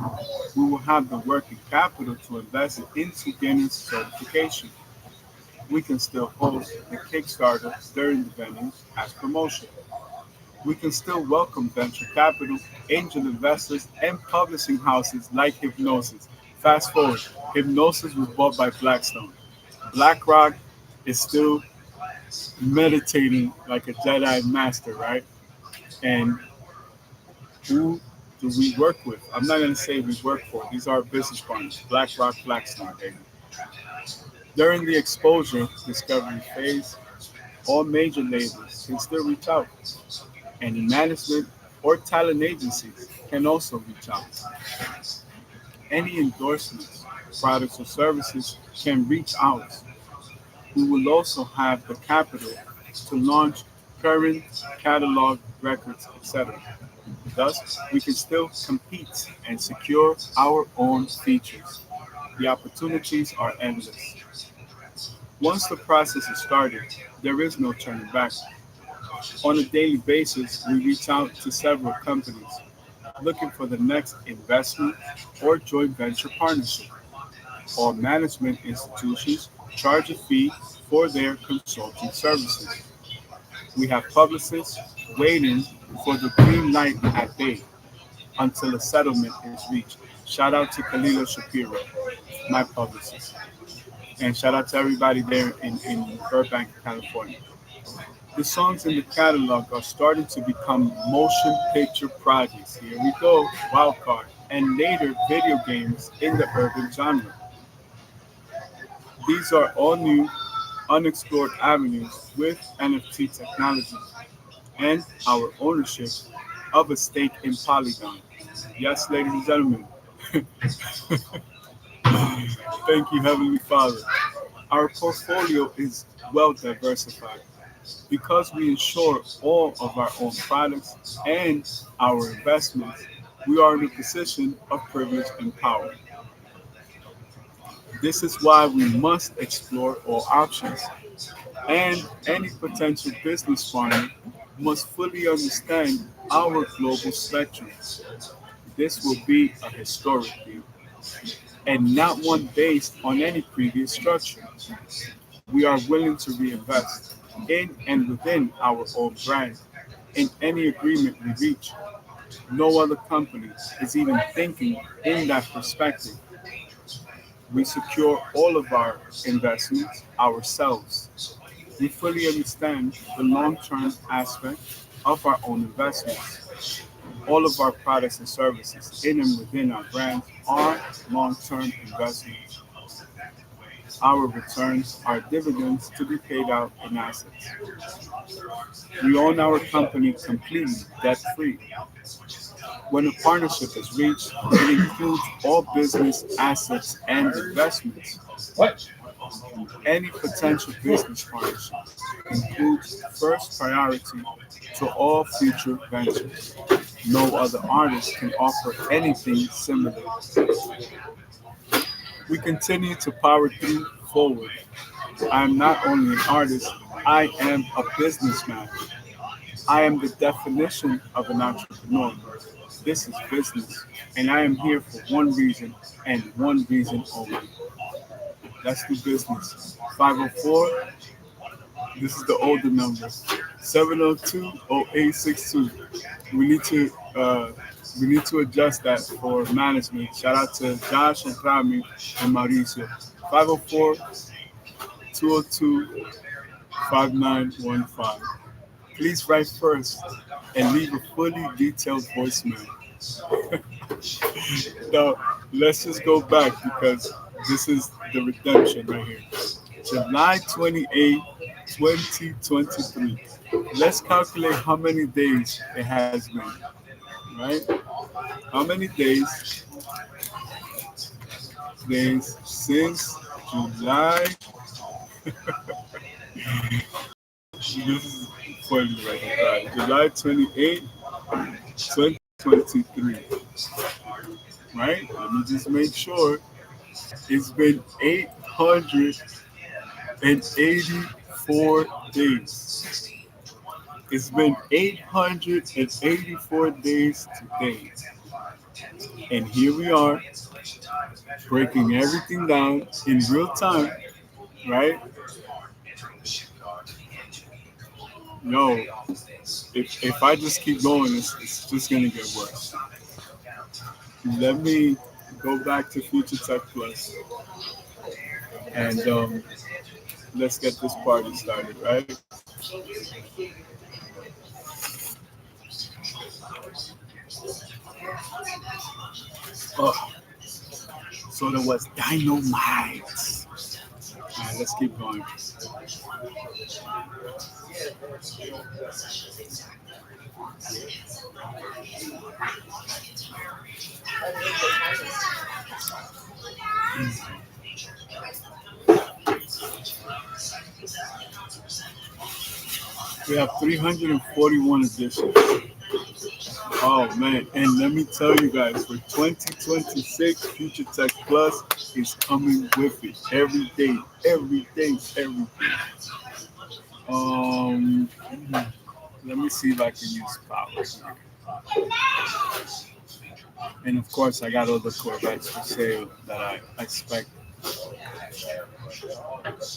we will have the working capital to invest into Guinness certification. We can still host the Kickstarter during the venues as promotion. We can still welcome venture capital, angel investors, and publishing houses like Hypnosis. Fast forward, Hypnosis was bought by Blackstone. BlackRock is still meditating like a Jedi master, right? And who do we work with? I'm not going to say we work for. These are our business partners, BlackRock, Blackstone, baby. During the exposure discovery phase, all major labels can still reach out. Any management or talent agencies can also reach out. Any endorsements, products or services can reach out. We will also have the capital to launch current catalog records, etc. Thus, we can still compete and secure our own features. The opportunities are endless. Once the process is started, there is no turning back. On a daily basis, we reach out to several companies looking for the next investment or joint venture partnership. All management institutions charge a fee for their consulting services. We have publicists waiting for the green light at bay until a settlement is reached. Shout out to Kalila Shapiro, my publicist. And shout out to everybody there in Burbank, California. The songs in the catalog are starting to become motion picture projects. Here we go, Wildcard, and later video games in the urban genre. These are all new, unexplored avenues with NFT technology. and our ownership of a stake in Polygon. Yes, ladies and gentlemen. Thank you, Heavenly Father. Our portfolio is well diversified because we insure all of our own products and our investments. We are in a position of privilege and power. This is why we must explore all options, and any potential business partner must fully understand our global spectrum. This will be a historic deal and not one based on any previous structure. We are willing to reinvest in and within our own brand in any agreement we reach. No other company is even thinking in that perspective. We secure all of our investments ourselves. We fully understand the long term aspect of our own investments. All of our products and services in and within our brands are long term investments. Our returns are dividends to be paid out in assets. We own our company completely debt free. When a partnership is reached, it includes all business assets and investments. Any potential business partnership includes first priority to all future ventures. No other artist can offer anything similar. We continue to power through forward. I am not only an artist, I am a businessman. I am the definition of an entrepreneur. This is business, and I am here for one reason and one reason only. Let's do business. 504, this is the older number. 702-0862. We need to uh, we need to adjust that for management. Shout out to Josh and Rami and Mauricio. 504-202-5915. Please write first and leave a fully detailed voicemail. Now, let's just go back because this is the redemption right here. July 28, 2023. Let's calculate how many days it has been, right? How many days since July? This is funny right here. Right. July 28, 2023. Right? Let me just make sure. It's been 884 days. It's been 884 days today. And here we are, breaking everything down in real time, right? Yo, if I just keep going, it's just going to get worse. Let me go back to Future Tech Plus and let's get this party started, right? Oh, so there was dynamite. All right, let's keep going. We have 341 editions. Oh man, and let me tell you guys, for 2026, Future Tech Plus is coming with it every day, every day, every day. Um, Let me see if I can use power. And of course, I got all the Corvettes for sale that I expect.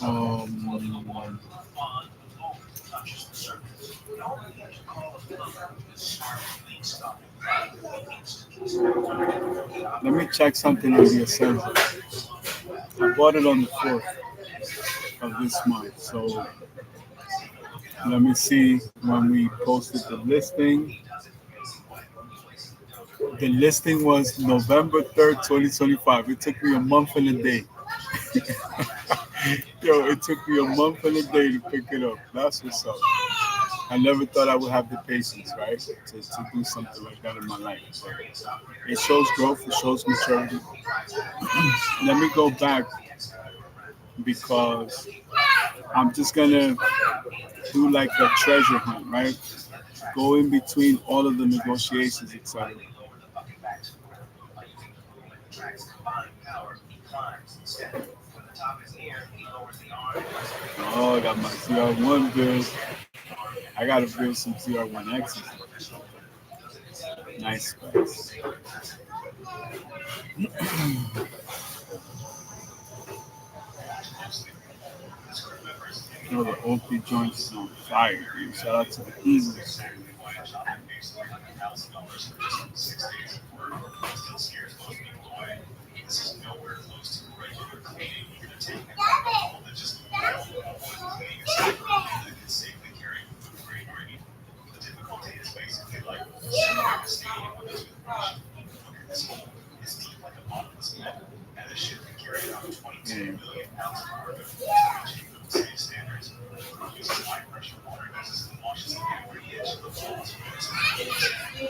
Um, Let me check something on the assembly. I bought it on the 4th of this month, so let me see when we posted the listing. The listing was November 3rd, 2025. It took me a month and a day. Yo, it took me a month and a day to pick it up. That's what's up. I never thought I would have the patience, right, to do something like that in my life. But it shows growth, it shows maturity. Let me go back because I'm just gonna do like a treasure hunt, right? Go in between all of the negotiations, etc. Oh, I got my CR1 build. I gotta build some CR1Xs. Nice specs. You know, the OP joints is on fire, dude. Shout out to the Eagles. Yeah.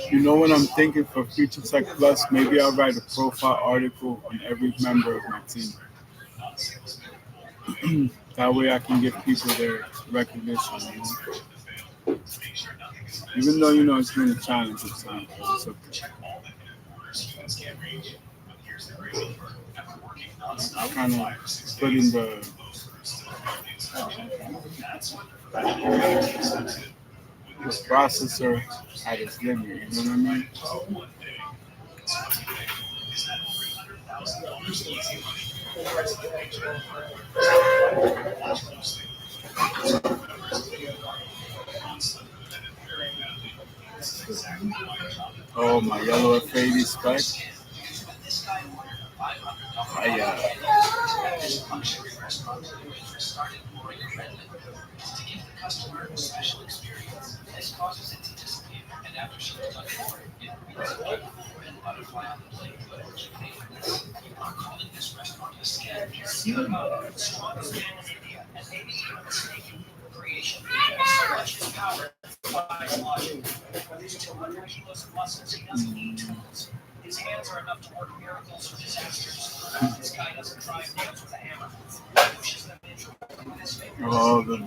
You know what I'm thinking for Future Tech Plus? Maybe I'll write a profile article on every member of my team. That way I can give people their recognition. Even though, it's been a challenge at times, but it's okay. I kind of put in the processor at its limit, you know what I mean? Oh, my yellow F80 spec. Oh, the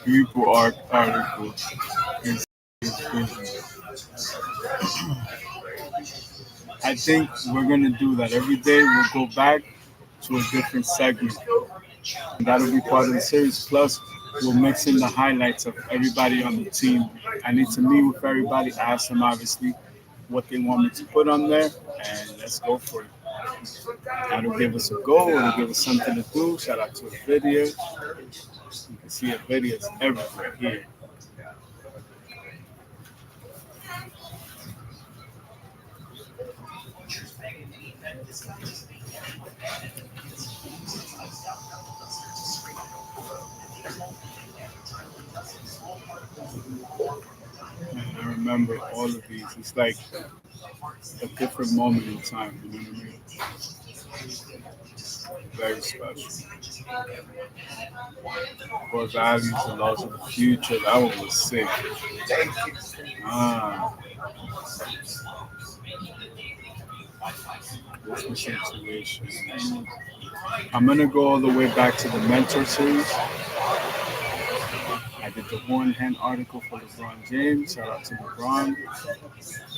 people article is I think we're gonna do that every day. We'll go back to a different segment, and that'll be part of the series. Plus, we'll mix in the highlights of everybody on the team. I need to meet with everybody, ask them obviously what they want me to put on there, and let's go for it. That'll give us a goal. It'll give us something to do. Shout out to a video. You can see a videos everywhere here. And I remember all of these. It's like a different moment in time. You know what I mean? Very special. Core values and laws of the future. That one was sick. Ah, business intuition. I'm gonna go all the way back to the mentor series. I did the Horn Hen article for LeBron James. Shout out to LeBron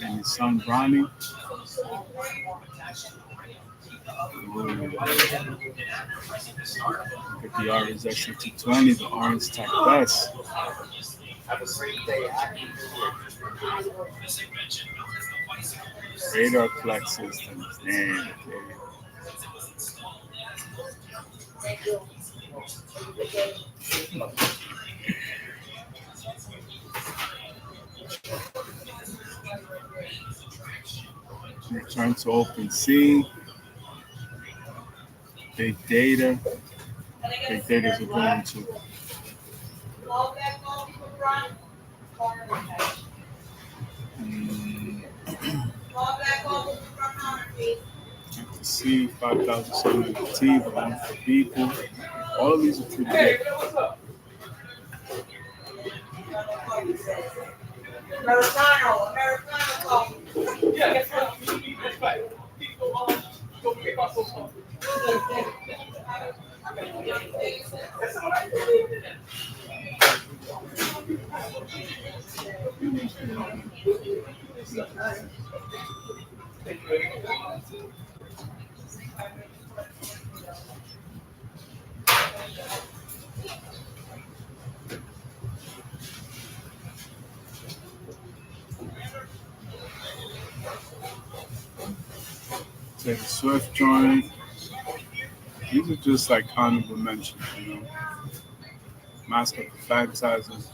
and his son Bronny. Ooh. Look at the RSX 220, the Orange Tech Best. Radar Flex systems. Man, okay. Return to OpenSea. Big data. Big data is going to. See 5,700 T, the one for people. All of these are pretty good. Take a Swift joint. These are just like honorable mentions, Masterclasses,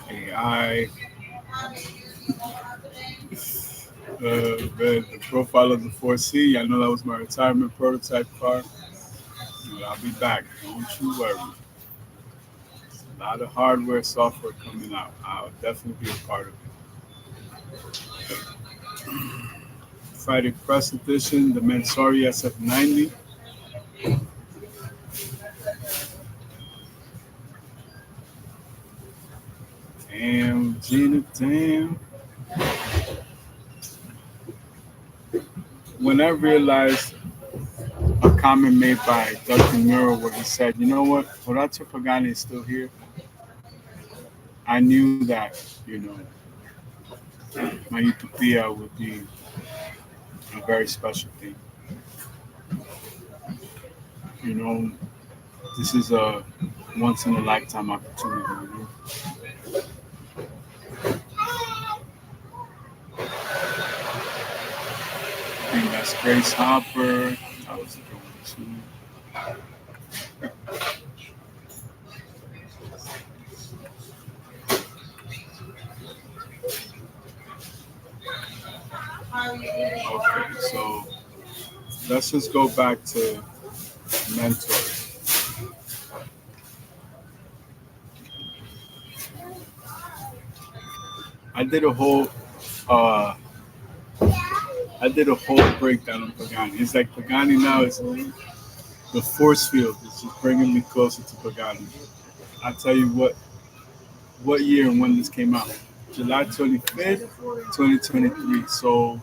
AI, the profile of the 4C. I know that was my retirement prototype car. I'll be back. Don't you worry. A lot of hardware, software coming out. I'll definitely be a part of it. Friday Press Edition, the Mansory SF90. Damn, Gina, damn. When I realized a comment made by Dr. Muro where he said, you know what, Horacio Pagani is still here, I knew that, my utopia would be a very special thing. You know, this is a once in a lifetime opportunity. I think that's Grace Hopper. That was a good one too. Okay, so let's just go back to mentors. I did a whole uh, I did a whole breakdown on Pagani. It's like Pagani now is the force field is just bringing me closer to Pagani. I'll tell you what year and when this came out. July 25th, 2023. So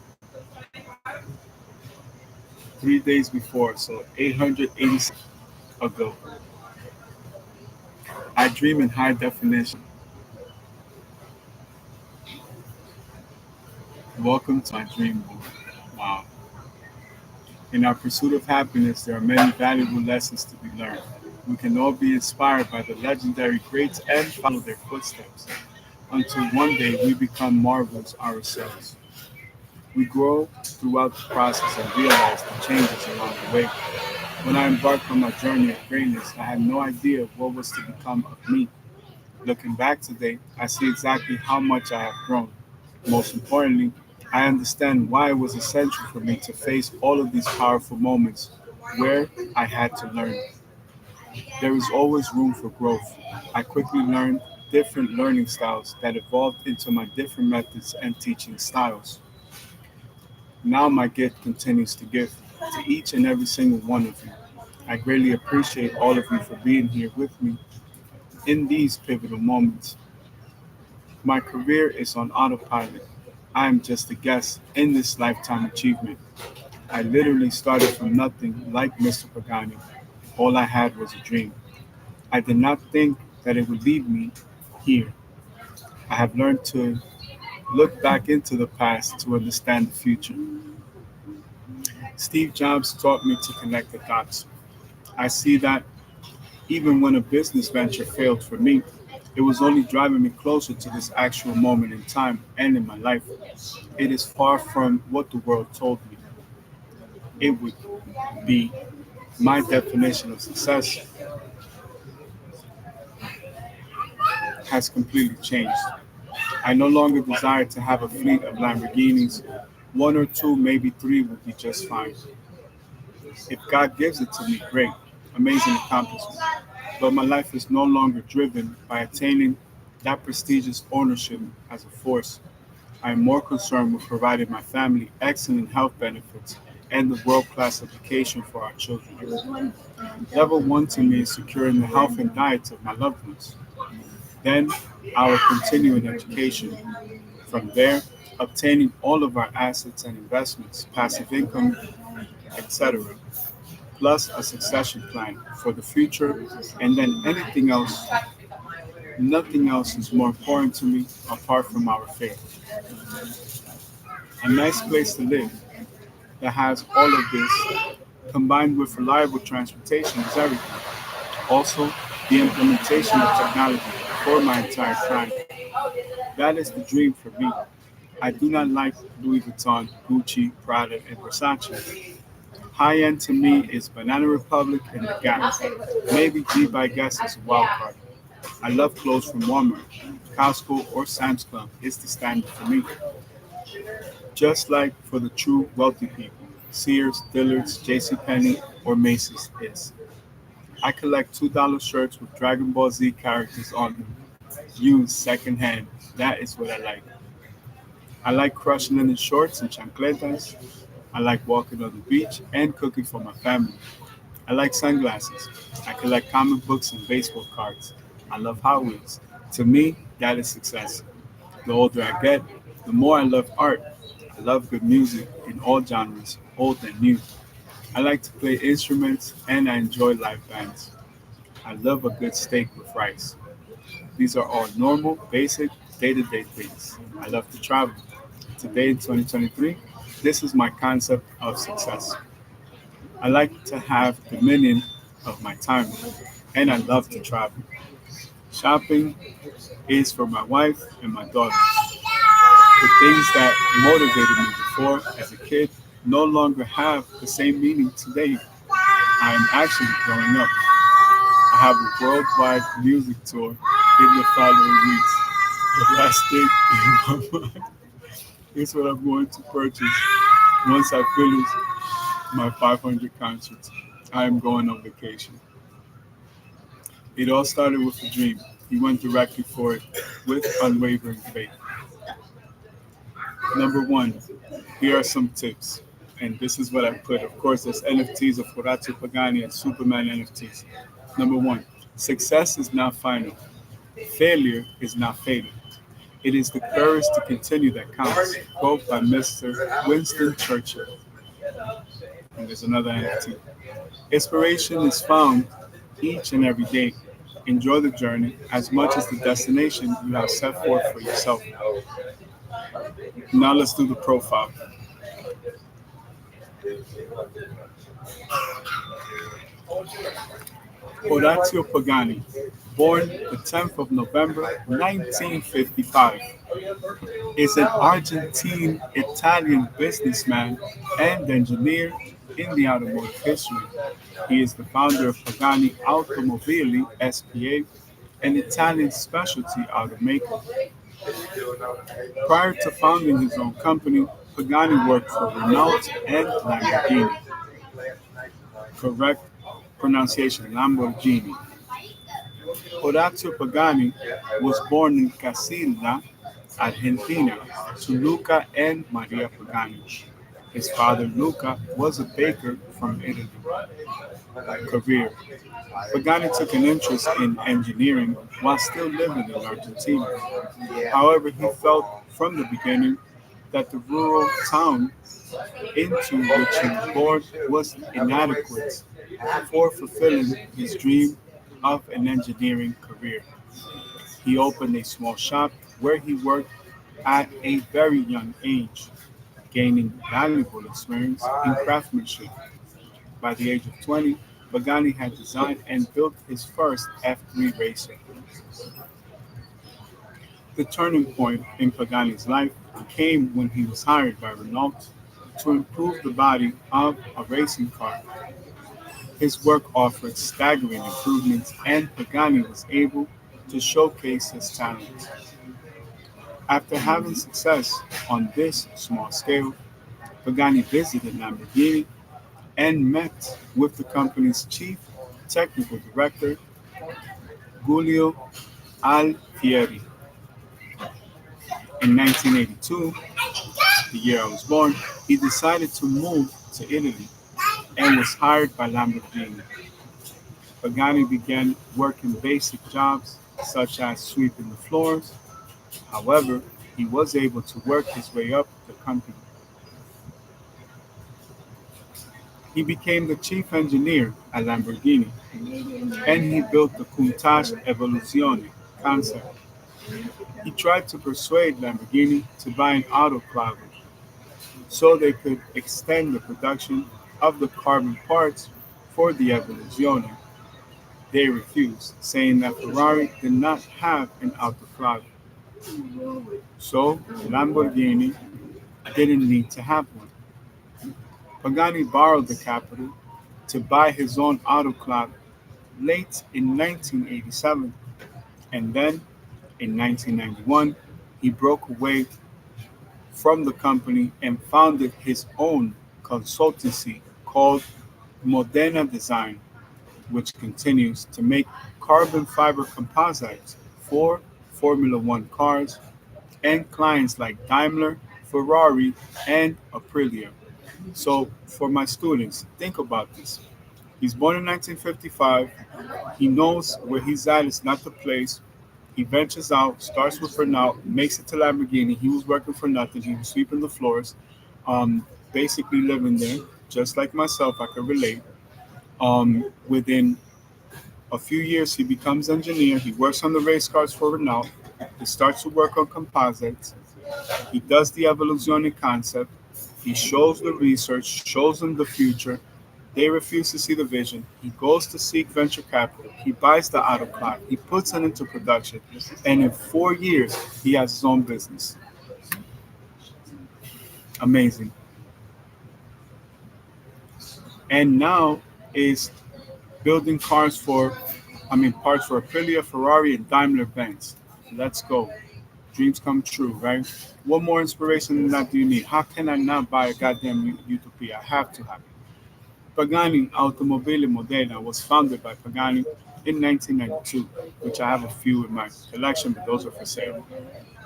3 days before, so 886 ago. I dream in high definition. Welcome to my dream world. Wow. In our pursuit of happiness, there are many valuable lessons to be learned. We can all be inspired by the legendary greats and follow their footsteps until one day we become marvels ourselves. We grow throughout the process and realize the changes along the way. When I embarked on my journey of greatness, I had no idea what was to become of me. Looking back today, I see exactly how much I have grown. Most importantly, I understand why it was essential for me to face all of these powerful moments where I had to learn. There is always room for growth. I quickly learned different learning styles that evolved into my different methods and teaching styles. Now my gift continues to give to each and every single one of you. I greatly appreciate all of you for being here with me in these pivotal moments. My career is on autopilot. I am just a guest in this lifetime achievement. I literally started from nothing like Mr. Pagani. All I had was a dream. I did not think that it would lead me here. I have learned to look back into the past to understand the future. Steve Jobs taught me to connect the dots. I see that even when a business venture failed for me, it was only driving me closer to this actual moment in time and in my life. It is far from what the world told me it would be. My definition of success has completely changed. I no longer desire to have a fleet of Lamborghinis. One or two, maybe three would be just fine. If God gives it to me, great, amazing accomplishment. But my life is no longer driven by attaining that prestigious ownership as a force. I am more concerned with providing my family excellent health benefits and the world-class education for our children. Level one to me is securing the health and diets of my loved ones. then our continuing education. From there, obtaining all of our assets and investments, passive income, etc., plus a succession plan for the future, and then anything else. Nothing else is more important to me apart from our faith. A nice place to live that has all of this combined with reliable transportation is everything. Also, the implementation of technology for my entire client. That is the dream for me. I do not like Louis Vuitton, Gucci, Prada, and Versace. High end to me is Banana Republic and the Gap. Maybe Jeep, I guess, is a wild card. I love clothes from Walmart. Costco or Sam's Club is the standard for me. Just like for the true wealthy people, Sears, Dillard's, JCPenney, or Macy's is. I collect $2 shirts with Dragon Ball Z characters on them, used secondhand. That is what I like. I like crushing in the shorts and chancletas. I like walking on the beach and cooking for my family. I like sunglasses. I collect comic books and baseball cards. I love Hot Wheels. To me, that is success. The older I get, the more I love art. I love good music in all genres, old and new. I like to play instruments and I enjoy live bands. I love a good steak with rice. These are all normal, basic, day to day things. I love to travel. Today in 2023, this is my concept of success. I like to have dominion of my time and I love to travel. Shopping is for my wife and my daughters. The things that motivated me before as a kid no longer have the same meaning today. I am actually growing up. I have a worldwide music tour in the following weeks. The last thing in my mind is what I'm going to purchase once I finish my 500 concerts. I am going on vacation. It all started with a dream. He went directly for it with unwavering faith. Number one, here are some tips. And this is what I put. Of course, there's NFTs of Horatio Pagani and Superman NFTs. Number one, success is not final. Failure is not fatal. It is the courage to continue that counts. Quote by Mr. Winston Churchill. And there's another NFT. Inspiration is found each and every day. Enjoy the journey as much as the destination you have set forth for yourself. Now let's do the profile. Orazio Pagani, born the 10th of November 1955, is an Argentine Italian businessman and engineer in the automotive history. He is the founder of Pagani Automobili SPA, an Italian specialty automaker. Prior to founding his own company, Pagani worked for Renault and Lamborghini. Correct pronunciation, Lamborghini. Horacio Pagani was born in Casilla, Argentina, to Luca and Maria Pagani. His father, Luca, was a baker from Italy. Career. Pagani took an interest in engineering while still living in Argentina. However, he felt from the beginning that the rural town into which he was born was inadequate for fulfilling his dream of an engineering career. He opened a small shop where he worked at a very young age, gaining valuable experience in craftsmanship. By the age of 20, Pagani had designed and built his first F3 racer. The turning point in Pagani's life came when he was hired by Renault to improve the body of a racing car. His work offered staggering improvements, and Pagani was able to showcase his talent. After having success on this small scale, Pagani visited Lamborghini and met with the company's chief technical director, Giulio Alfieri. In 1982, the year I was born, he decided to move to Italy and was hired by Lamborghini. Pagani began working basic jobs such as sweeping the floors. However, he was able to work his way up the company. He became the chief engineer at Lamborghini, and he built the Countach Evoluzione concept. He tried to persuade Lamborghini to buy an autoclave so they could extend the production of the carbon parts for the Evoluzione. They refused, saying that Ferrari did not have an autoclave, so Lamborghini didn't need to have one. Pagani borrowed the capital to buy his own autoclave late in 1987, and then in 1991 he broke away from the company and founded his own consultancy called Modena Design, which continues to make carbon fiber composites for Formula One cars and clients like Daimler, Ferrari, and Aprilia. So, for my students, think about this. He's born in 1955. He knows where he's at is not the place. He ventures out, starts with Renault, makes it to Lamborghini. He was working for nothing. He was sweeping the floors, basically living there, just like myself. I could relate. Within a few years, he becomes engineer. He works on the race cars for Renault. He starts to work on composites. He does the evolutionary concept. He shows the research, shows them the future. They refuse to see the vision. He goes to seek venture capital. He buys the autoclave. He puts it into production. And in 4 years, he has his own business. Amazing. And now is building parts for Aprilia, Ferrari, and Daimler Benz. Let's go. Dreams come true, right? What more inspiration than that do you need? How can I not buy a goddamn Utopia? I have to have it. Pagani Automobile Modena was founded by Pagani in 1992, which I have a few in my collection, but those are for sale.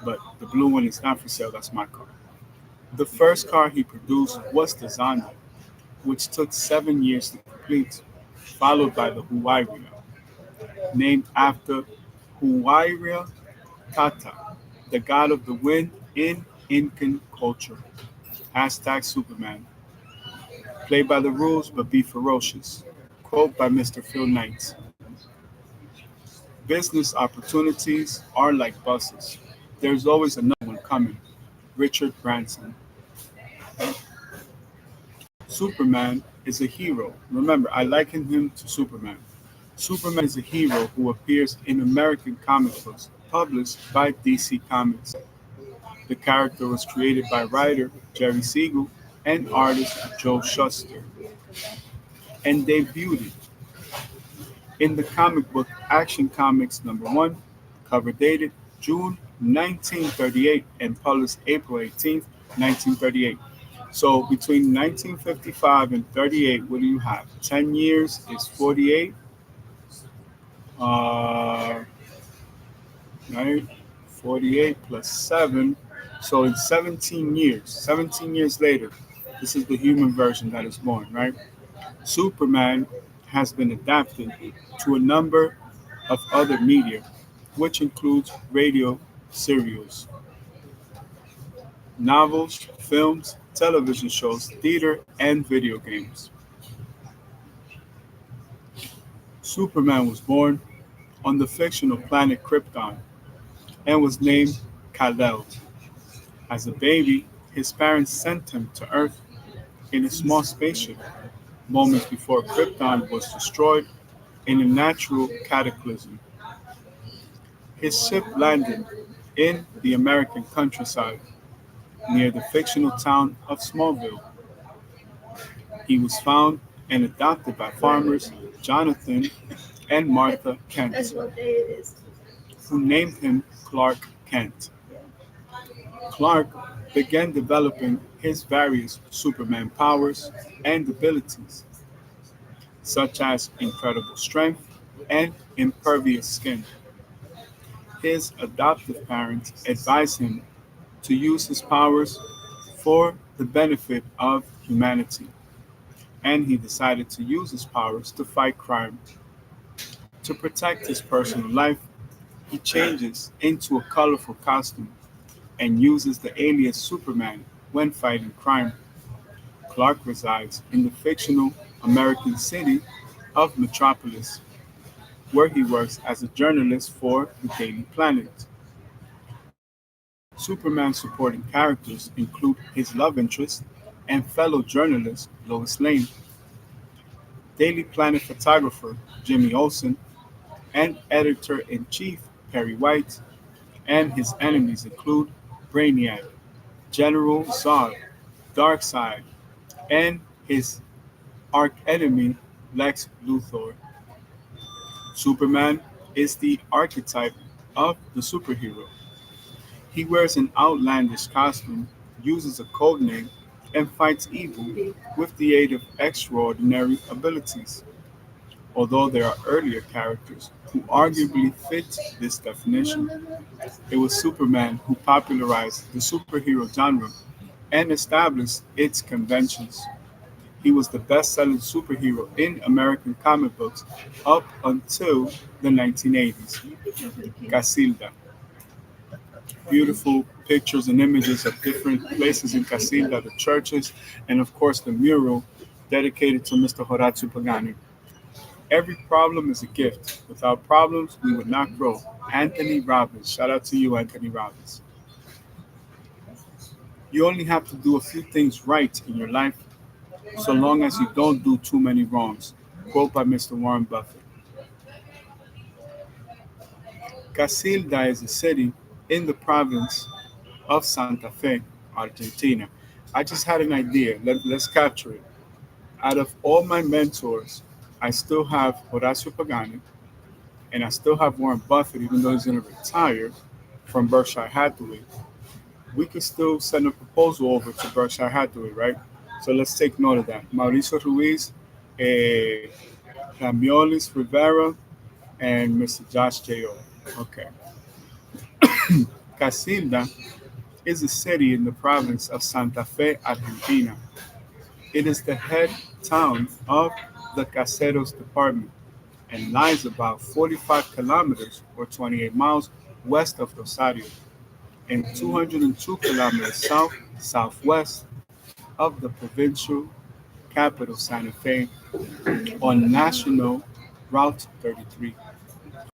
But the blue one is not for sale, that's my car. The first car he produced was the Zonda, which took 7 years to complete, followed by the Huayra, named after Huayra Tata, the god of the wind in Incan culture. Hashtag Superman. Play by the rules but be ferocious. Quote by Mr. Phil Knight. Business opportunities are like buses. There's always another one coming. Richard Branson. Superman is a hero. Remember, I liken him to Superman. Superman is a hero who appears in American comic books published by DC Comics. The character was created by writer Jerry Siegel and artist Joe Shuster and debuted in the comic book Action Comics number 1, cover dated June 1938 and published April 18th, 1938. So between 1955 and 38, what do you have? 10 years is 48. Uh, right? 48 plus 7. So in 17 years later, this is the human version that is born, right? Superman has been adapted to a number of other media, which includes radio serials, novels, films, television shows, theater, and video games. Superman was born on the fictional planet Krypton and was named Kal-El. As a baby, his parents sent him to Earth in a small spaceship moments before Krypton was destroyed in a natural cataclysm. His ship landed in the American countryside near the fictional town of Smallville. He was found and adopted by farmers Jonathan and Martha Kent, who named him Clark Kent. Clark began developing his various Superman powers and abilities, such as incredible strength and impervious skin. His adoptive parents advised him to use his powers for the benefit of humanity, and he decided to use his powers to fight crime. To protect his personal life, he changes into a colorful costume and uses the alias Superman when fighting crime. Clark resides in the fictional American city of Metropolis, where he works as a journalist for the Daily Planet. Superman's supporting characters include his love interest and fellow journalist Lois Lane, Daily Planet photographer Jimmy Olsen, and editor in chief Perry White, and his enemies include Brainiac, General Zod, Darkseid, and his arch-enemy Lex Luthor. Superman is the archetype of the superhero. He wears an outlandish costume, uses a code name, and fights evil with the aid of extraordinary abilities. Although there are earlier characters who arguably fit this definition, it was Superman who popularized the superhero genre and established its conventions. He was the best selling superhero in American comic books up until the 1980s. Casilda. Beautiful pictures and images of different places in Casilda, the churches, and of course the mural dedicated to Mr. Horacio Pagani. Every problem is a gift. Without problems, we would not grow. Anthony Robbins. Shout out to you, Anthony Robbins. You only have to do a few things right in your life so long as you don't do too many wrongs. Quote by Mr. Warren Buffett. Casilda is a city in the province of Santa Fe, Argentina. I just had an idea. Let's capture it. Out of all my mentors, I still have Horacio Pagani and I still have Warren Buffett, even though he's going to retire from Berkshire Hathaway. We could still send a proposal over to Berkshire Hathaway, right? So let's take note of that. Mauricio Ruiz, eh, Ramiolis Rivera, and Mr. Josh J.O. Okay. Casilda is a city in the province of Santa Fe, Argentina. It is the head town of the Caseros department and lies about 45 kilometers or 28 miles west of Rosario and 202 kilometers southwest of the provincial capital Santa Fe on National Route 33.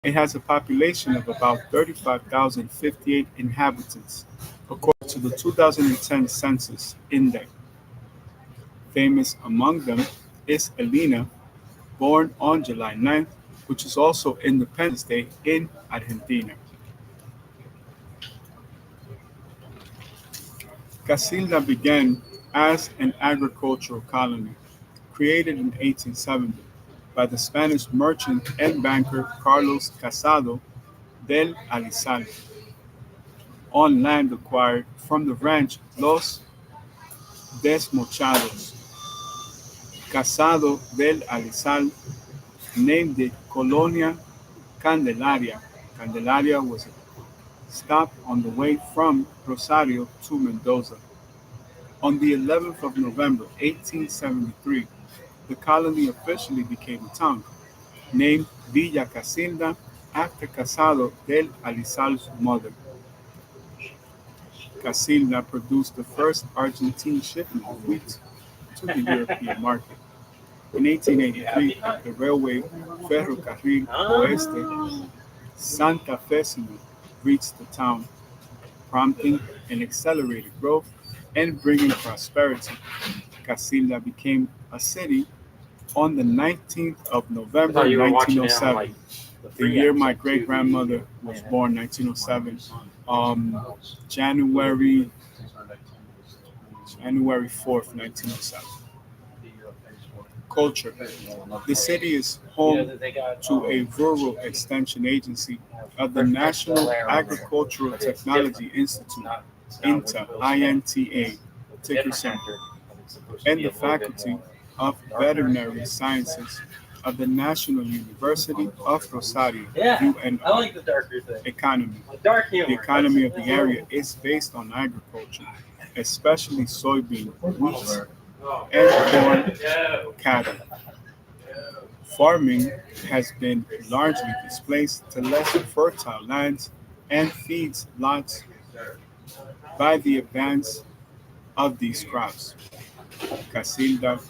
It has a population of about 35,058 inhabitants, according to the 2010 census index. Famous among them is Elena, born on July 9th, which is also Independence Day in Argentina. Casilda began as an agricultural colony, created in 1870 by the Spanish merchant and banker Carlos Casado del Alizal on land acquired from the ranch Los Desmochados. Casado del Alizal named it Colonia Candelaria. Candelaria was a stop on the way from Rosario to Mendoza. On the 11th of November 1873, the colony officially became a town, named Villa Casilda after Casado del Alizal's mother. Casilda produced the first Argentine shipment of wheat to the European market. In 1883, the railway Ferrocarril Oeste Santa Fecino reached the town, prompting an accelerated growth and bringing prosperity. Casilda became a city on the 19th of I thought November you were watching it on 1907, like the the free year apps, my like great Tubi. grandmother was born, 1907. January 4th, 1907. Culture. The city is home to a rural extension agency of the National Agricultural Technology Institute, INTA, ticker symbol, and the Faculty of Veterinary Sciences of the National University of Rosario, Yeah, I UNR. like the darker thing. Economy. The dark The humor. economy of the area is based on agriculture, especially soybean, wheat, and corn, cattle. Farming has been largely displaced to less fertile lands and feeds lots by the advance of these crops. Casilda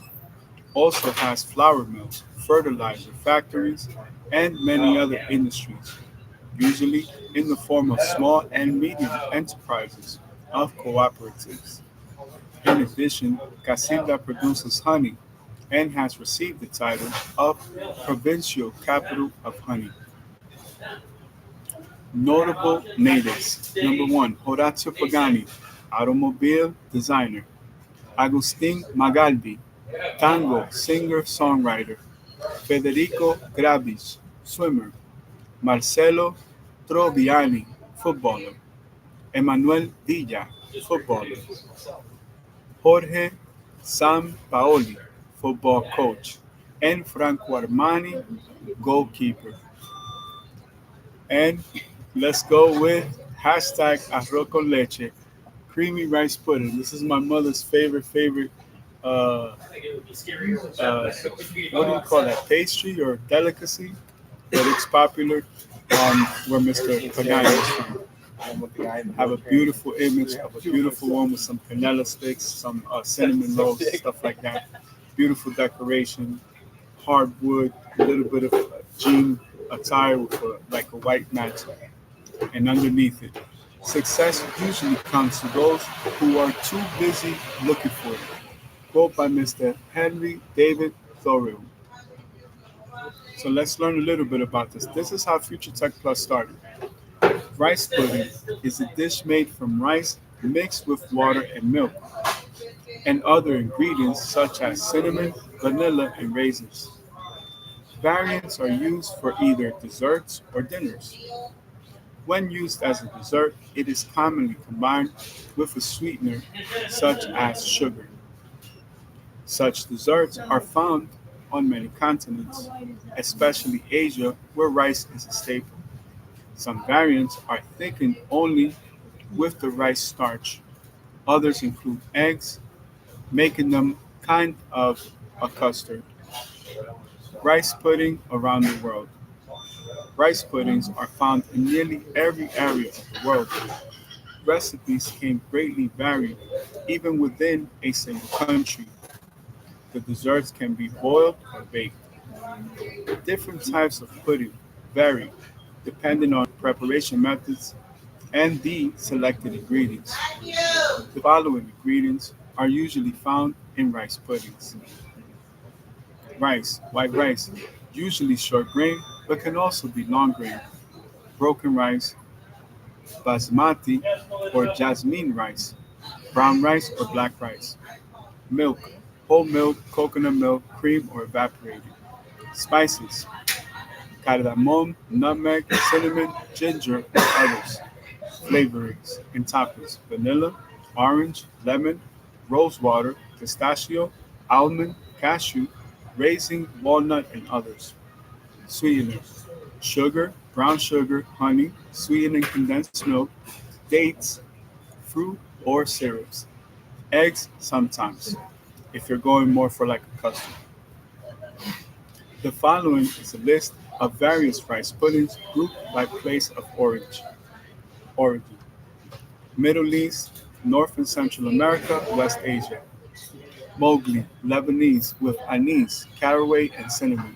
also has flour mills, fertilizer factories, and many other industries, usually in the form of small and medium enterprises of cooperatives. In addition, Casilda produces honey and has received the title of Provincial Capital of Honey. Notable natives. Number one, Horacio Pagani, automobile designer. Agustin Magaldi, tango singer-songwriter. Federico Gravis, swimmer. Marcelo Troviani, footballer. Emanuel Villa, footballer. Jorge Sampaoli, football coach. And Franco Armani, goalkeeper. And let's go with hashtag arroz con leche, creamy rice pudding. This is my mother's favorite, uh, what do you call that, pastry or delicacy? But it's popular where Mr. Pagani is from. Have a beautiful image of a beautiful one with some canela sticks, some cinnamon rolls, stuff like that. Beautiful decoration, hardwood, a little bit of jean attire with like a white match, and underneath it. Success usually comes to those who are too busy looking for it. Quote by Mr. Henry David Thoreau. So let's learn a little bit about this. This is how Future Tech Plus started. Rice pudding is a dish made from rice mixed with water and milk and other ingredients such as cinnamon, vanilla, and raisins. Variants are used for either desserts or dinners. When used as a dessert, it is commonly combined with a sweetener such as sugar. Such desserts are found on many continents, especially Asia, where rice is a staple. Some variants are thickened only with the rice starch. Others include eggs, making them kind of a custard. Rice pudding around the world. Rice puddings are found in nearly every area of the world. Recipes can greatly vary even within a single country. The desserts can be boiled or baked. Different types of pudding vary depending on preparation methods and the selected ingredients. The following ingredients are usually found in rice puddings. Rice, white rice, usually short grain, but can also be long grain. Broken rice, basmati or jasmine rice, brown rice or black rice. Milk, whole milk, coconut milk, cream or evaporated. Spices, cardamom, nutmeg, cinnamon, ginger, and others. Flavorings and toppings, vanilla, orange, lemon, rose water, pistachio, almond, cashew, raisin, walnut, and others. Sweeteners, sugar, brown sugar, honey, sweetening condensed milk, dates, fruit, or syrups. Eggs sometimes, if you're going more for like a custard. The following is a list of various rice puddings grouped by place of origin. Middle East, North and Central America, West Asia. Mowgli, Lebanese with anise, caraway, and cinnamon.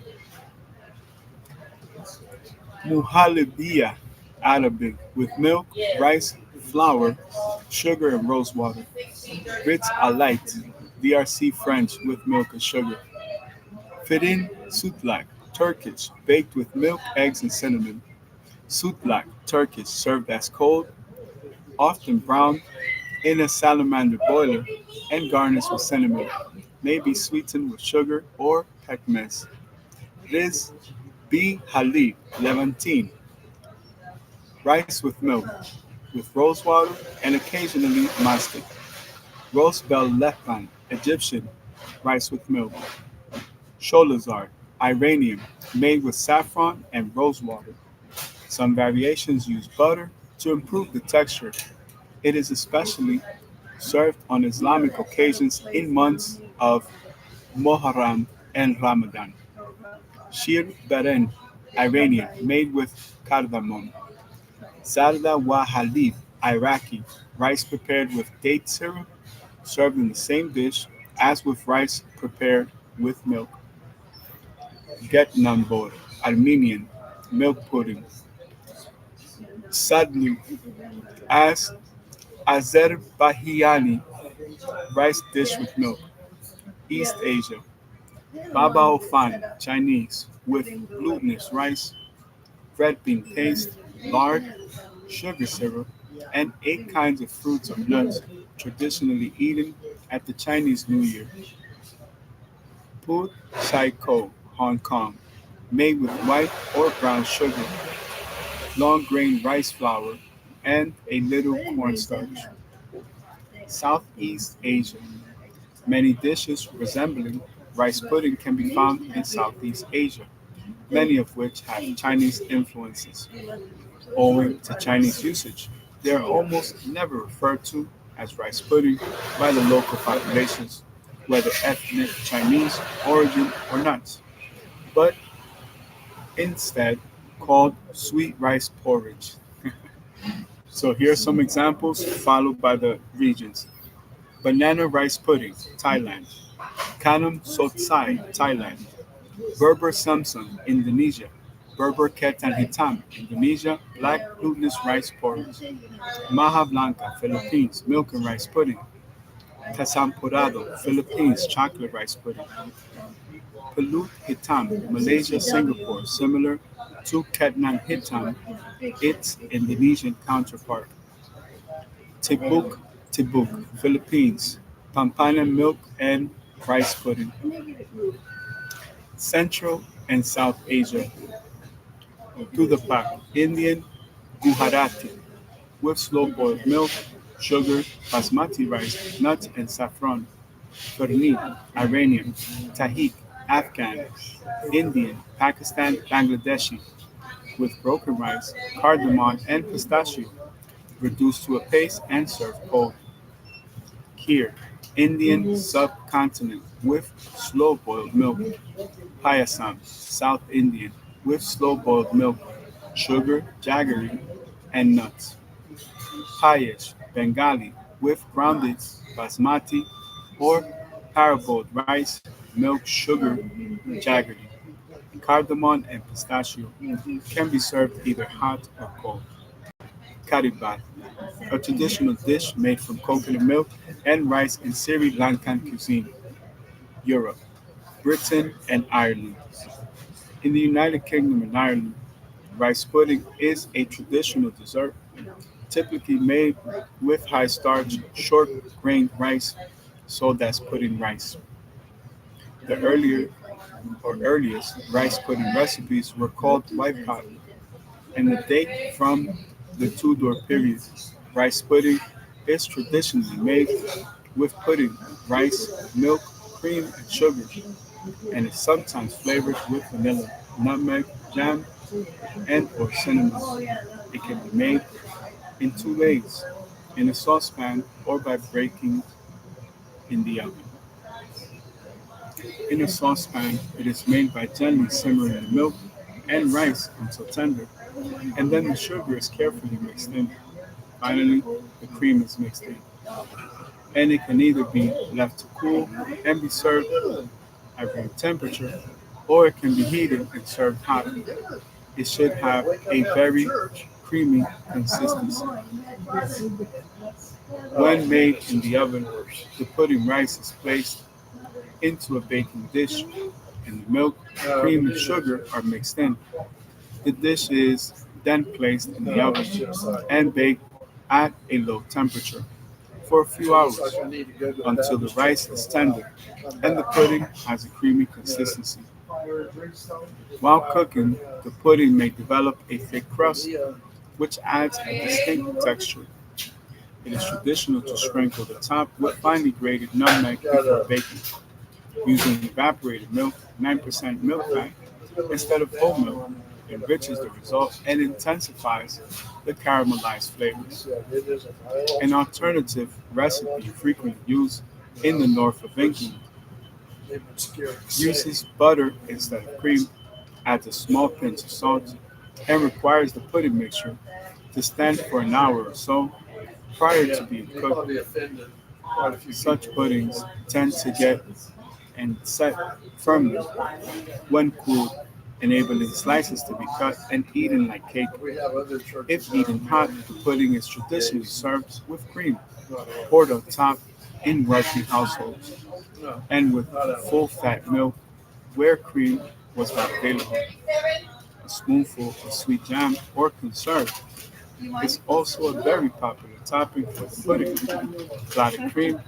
Muhalibia, Arabic with milk, rice, flour, sugar, and rose water. Ritz Alite, DRC French with milk and sugar. Firin Sütlak, Turkish, baked with milk, eggs, and cinnamon. Sütlak, Turkish, served as cold, often browned in a salamander boiler, and garnished with cinnamon. May be sweetened with sugar or pekmez. Riz B. Halib, Levantine, rice with milk, with rose water, and occasionally mastic. Rose bell lepan, Egyptian, rice with milk. Sholazar, Iranian, made with saffron and rose water. Some variations use butter to improve the texture. It is especially served on Islamic occasions in months of Muharram and Ramadan. Shir Beren, Iranian, made with cardamom. Zarda wa Halib, Iraqi, rice prepared with date syrup, served in the same dish as with rice prepared with milk. Getnambor, Armenian, milk pudding. Sadlu, as Azerbaijani, rice dish with milk. East Asia, Baba Ofan, Chinese, with glutinous rice, red bean paste, lard, sugar syrup, and 8 kinds of fruits or nuts, traditionally eaten at the Chinese New Year. Put Sai Ko, Hong Kong, made with white or brown sugar, long grain rice flour, and a little cornstarch. Southeast Asia, many dishes resembling rice pudding can be found in Southeast Asia, many of which have Chinese influences. Owing to Chinese usage, they are almost never referred to as rice pudding by the local populations, whether ethnic Chinese origin or not, but instead called sweet rice porridge. So here are some examples followed by the regions. Banana rice pudding, Thailand. Kanam sotsai, Thailand. Berber Samsung, Indonesia. Berber Ketan Hitam, Indonesia, black glutinous rice porridge. Maha Blanca, Philippines, milk and rice pudding. Tasampurado, Philippines, chocolate rice pudding. Pulut Hitam, Malaysia, Singapore, similar to Ketnan Hitam, its Indonesian counterpart. Tibuk, Tibuk, Philippines, Pampana milk and rice pudding. Central and South Asia, Tudapak, Indian, Gujarati, with slow-boiled milk, sugar, basmati rice, nuts, and saffron. Farni, Iranian, Tahik, Afghan, Indian, Pakistan, Bangladeshi, with broken rice, cardamom, and pistachio, reduced to a paste and served cold. Kheer, Indian subcontinent, with slow-boiled milk. Payasam, South Indian, with slow-boiled milk, sugar, jaggery, and nuts. Payesh, Bengali, with grounded basmati or parboiled rice, milk, sugar, jaggery, cardamom, and pistachio. Can be served either hot or cold. Karibat, a traditional dish made from coconut milk and rice in Sri Lankan cuisine, Europe, Britain, and Ireland. In the United Kingdom and Ireland, rice pudding is a traditional dessert, typically made with high starch, short grained rice, sold as pudding rice. The earliest rice pudding recipes were called white pot, and the date from the Tudor period. Rice pudding is traditionally made with pudding, rice, milk, cream, and sugar, and is sometimes flavored with vanilla, nutmeg, jam, and or cinnamon. It can be made in 2 ways: in a saucepan or by breaking in the oven. In a saucepan, it is made by gently simmering the milk and rice until tender, and then the sugar is carefully mixed in. Finally, the cream is mixed in, and it can either be left to cool and be served at room temperature, or it can be heated and served hot. It should have a very creamy consistency. When made in the oven, the pudding rice is placed into a baking dish, and the milk, cream, and sugar are mixed in. The dish is then placed in the oven and baked at a low temperature for a few hours until the rice is tender and the pudding has a creamy consistency. While cooking, the pudding may develop a thick crust, which adds a distinct texture. It is traditional to sprinkle the top with finely grated nutmeg before baking, using evaporated milk, 9% milk fat, instead of whole milk, enriches the result and intensifies the caramelized flavors. An alternative recipe frequently used in the north of England uses butter instead of cream, adds a small pinch of salt, and requires the pudding mixture to stand for an hour or so prior to being cooked. Such puddings tend to get and set firmly when cooled, enabling slices to be cut and eaten like cake. If eaten hot, the pudding is traditionally served with cream poured on top in wealthy households and with full fat milk where cream was not available. A spoonful of sweet jam or conserve is also a very popular topping for the pudding. Clotted cream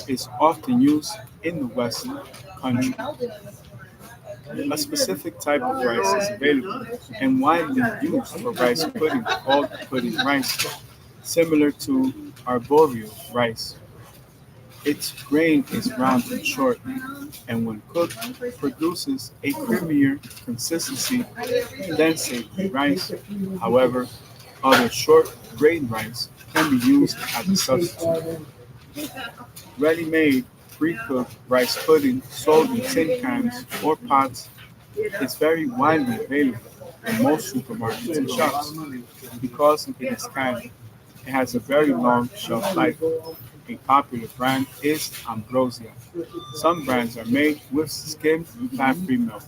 is often used in the Western country. A specific type of rice is available and widely used for rice pudding called pudding rice, similar to arborio rice. Its grain is round and short, and when cooked, produces a creamier consistency than savory rice. However, other short grain rice can be used as a substitute. Ready-made, pre-cooked rice pudding sold in tin cans or pots is very widely available in most supermarkets and shops. Because it is canned, it has a very long shelf life. A popular brand is Ambrosia. Some brands are made with skimmed fat-free milk.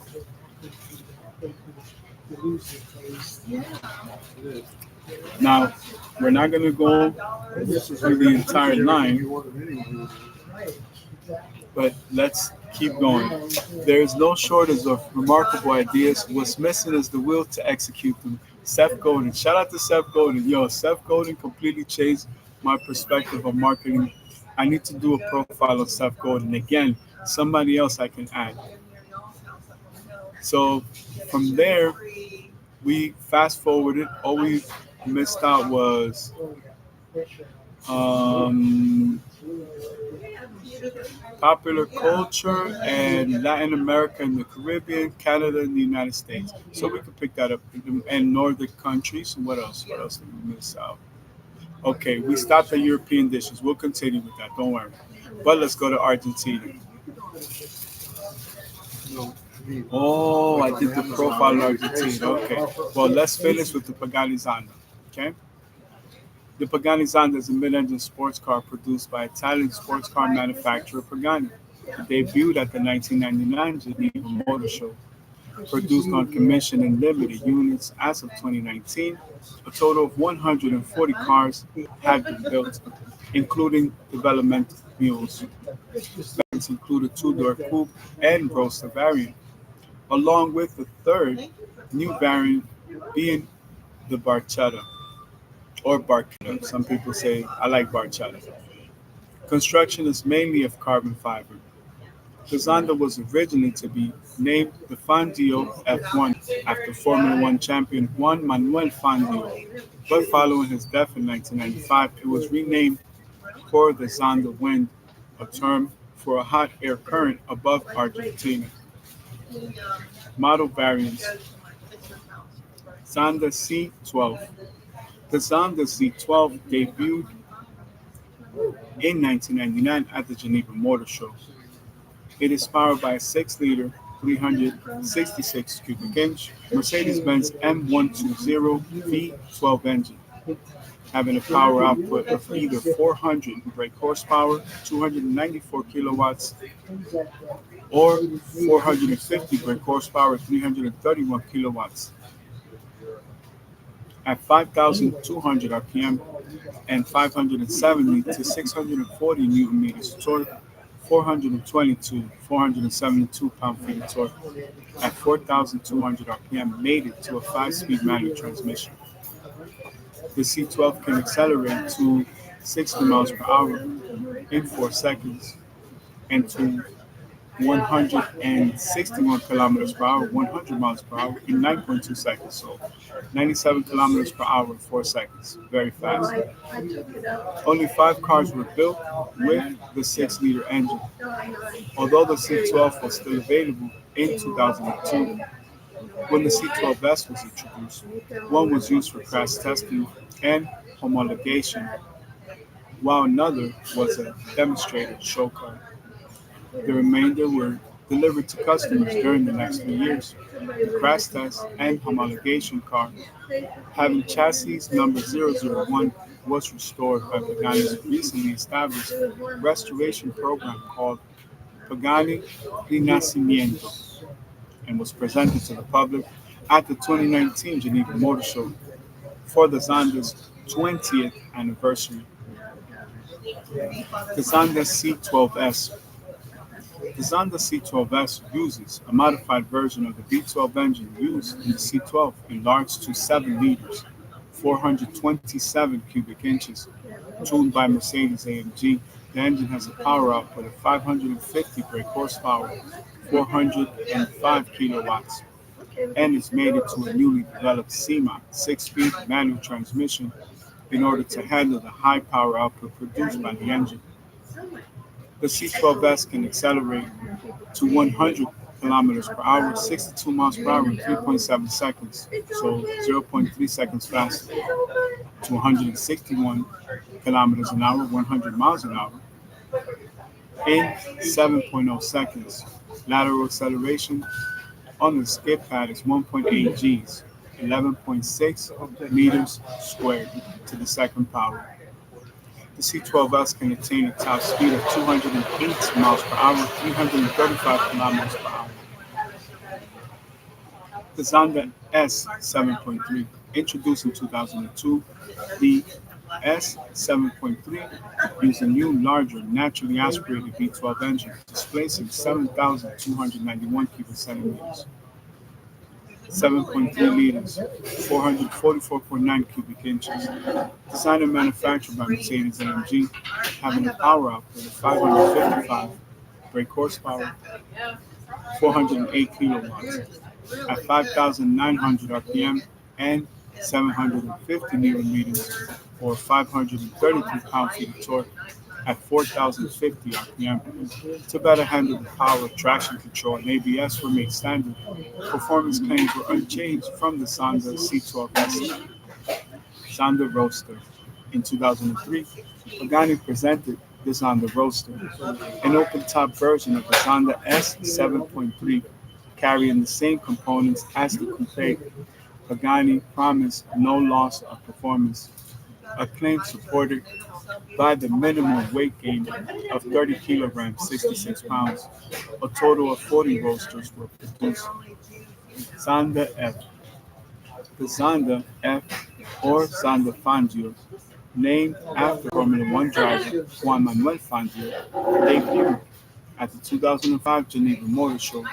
Now, we're not going to go through the entire line, but let's keep going. There is no shortage of remarkable ideas. What's missing is the will to execute them. Seth Godin. Shout out to Seth Godin. Yo, Seth Godin completely changed my perspective of marketing. I need to do a profile of Seth Godin. Again, somebody else I can add. So from there, we fast forwarded. All we missed out was um, popular culture and Latin America and the Caribbean, Canada, and the United States. So we could pick that up. And Nordic countries. What else? What else did we miss out? Okay, we stopped at European dishes. We'll continue with that. Don't worry. But let's go to Argentina. Oh, I did the profile of Argentina. Okay. Well, let's finish with the Pagani-Zanda. Okay. The Pagani-Zanda is a mid-engine sports car produced by Italian sports car manufacturer Pagani. It debuted at the 1999 Geneva Motor Show. Produced on commission in limited units as of 2019, a total of 140 cars have been built, including developmental mules. Variants include a two-door coupe and roadster variant, along with the third new variant being the Barchetta, or Barchetta. Some people say, I like Barchetta. Construction is mainly of carbon fiber. The Zonda was originally to be named the Fangio F1 after Formula One champion Juan Manuel Fangio, but following his death in 1995, it was renamed for the Zonda Wind, a term for a hot air current above Argentina. Model variants: Zonda C12. The Zonda C12 debuted in 1999 at the Geneva Motor Show. It is powered by a 6-liter, 366 cubic inch Mercedes-Benz M120 V12 engine, having a power output of either 400 brake horsepower, 294 kilowatts, or 450 brake horsepower, 331 kilowatts. At 5,200 RPM and 570 to 640 newton meters torque, 420 to 472 pound-feet of torque. At 4,200 RPM, made it to a 5-speed manual transmission. The C12 can accelerate to 60 miles per hour in 4 seconds and to 161 kilometers per hour, 100 miles per hour in 9.2 seconds. So 97 kilometers per hour in 4 seconds. Very fast. Only 5 cars were built with the 6-liter engine. Although the C12 was still available in 2002, when the C12S was introduced, one was used for crash testing and homologation, while another was a demonstrated show car. The remainder were delivered to customers during the next 3 years. The crash test and homologation car, having chassis number 001, was restored by Pagani's recently established restoration program called Pagani Rinascimento and was presented to the public at the 2019 Geneva Motor Show for the Zonda's 20th anniversary. The Zonda C12S. The Zonda C12S uses a modified version of the V12 engine used in the C12, enlarged to 7 liters, 427 cubic inches, tuned by Mercedes-AMG. The engine has a power output of 550 brake horsepower, 405 kilowatts, and is mated to a newly developed CMOT 6-speed manual transmission in order to handle the high power output produced by the engine. The C12S can accelerate to 100 kilometers per hour, 62 miles per hour in 3.7 seconds, so 0.3 seconds faster, to 161 kilometers an hour, 100 miles an hour, in 7.0 seconds. Lateral acceleration on the skid pad is 1.8 Gs, 11.6 meters squared to the second power. The C12S can attain a top speed of 208 miles per hour, 335 kilometers per hour. The Zonda S7.3, introduced in 2002, the S7.3 used a new, larger, naturally aspirated V12 engine, displacing 7,291 cubic centimeters. 7.3 liters, 444.9 cubic inches. Designed and manufactured by Mercedes-AMG, having a power output of 555 brake horsepower, 408 kilowatts, at 5,900 RPM and 750 newton meters, or 533 pound-feet of torque at 4,050 RPM. To better handle the power, traction control, and ABS were made standard. Performance claims were unchanged from the Zonda C12S. Zonda Roadster. In 2003, Pagani presented the Zonda Roadster, an open-top version of the Zonda S7.3, carrying the same components as the coupe. Pagani promised no loss of performance, a claim supported by the minimum weight gain of 30 kilograms, 66 pounds. A total of 40 roadsters were produced. Zonda F. The Zonda F, or Zonda Fangio, named after Formula One driver Juan Manuel Fangio, debuted at the 2005 Geneva Motor Show.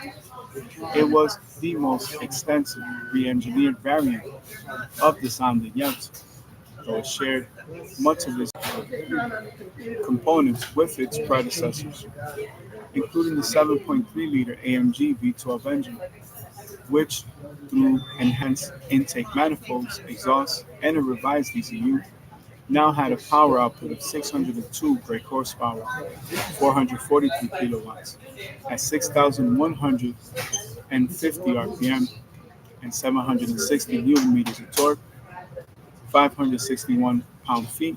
It was the most extensive re-engineered variant of the Zonda yet, though it shared much of its components with its predecessors, including the 7.3-liter AMG V12 engine, which, through enhanced intake manifolds, exhaust, and a revised ECU, now had a power output of 602 brake horsepower, 442 kilowatts, at 6,150 RPM and 760 newton meters of torque, 561 pound-feet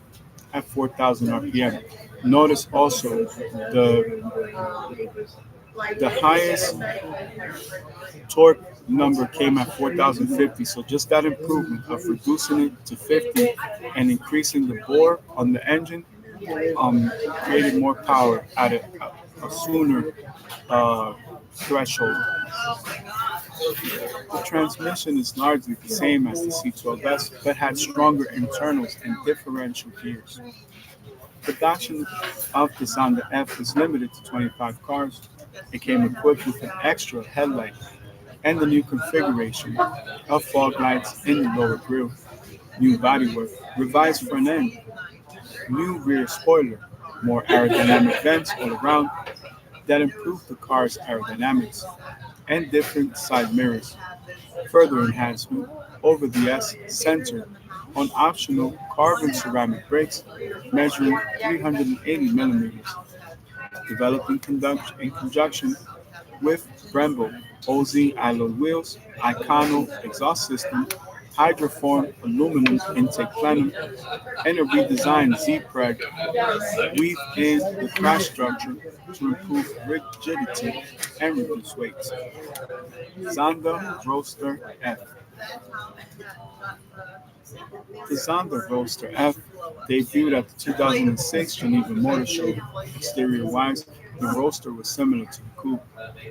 at 4,000 RPM. Notice also the highest torque number came at 4,050, so just that improvement of reducing it to 50 and increasing the bore on the engine created more power at a sooner threshold. The transmission is largely the same as the C12S, but had stronger internals and differential gears. Production of the Zonda F was limited to 25 cars. It came equipped with an extra headlight and the new configuration of fog lights in the lower grille, new bodywork, revised front end, new rear spoiler, more aerodynamic vents all around that improved the car's aerodynamics, and different side mirrors. Further enhancement over the S centered on optional carbon ceramic brakes measuring 380 millimeters, developed in conjunction with Brembo OZ alloy wheels, Icano exhaust system, hydroform aluminum intake plenum, and a redesigned Z-Preg weaved in the crash structure to improve rigidity and reduce weight. Zander Roadster F. The Zander Roadster F debuted at the 2006 Geneva Motor Show. Exterior-wise, the Roadster was similar to the coupe,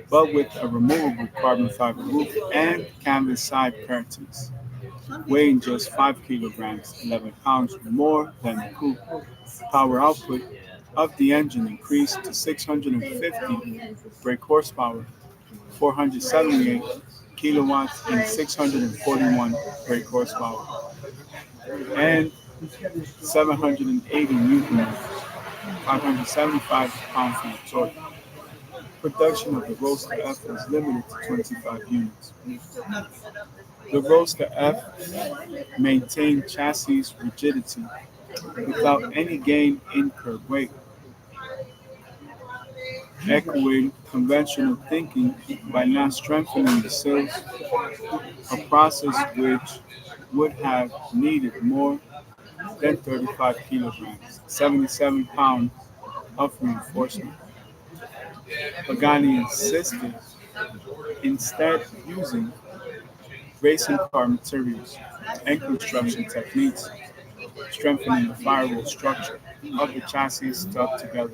but with a removable carbon fiber roof and canvas side curtains. Weighing just 5 kilograms, 11 pounds more than the coupe, power output of the engine increased to 650 brake horsepower, 478 kilowatts, and 641 brake horsepower, and 780 newton meters, 575 pound-feet of torque. Production of the Roadster F was limited to 25 units. The Roadster F maintained chassis rigidity without any gain in curb weight, echoing conventional thinking by not strengthening the sills, a process which would have needed more than 35 kilograms, 77 pounds of reinforcement. Pagani insisted instead using racing car materials and construction techniques, strengthening the firewall structure of the chassis stuck together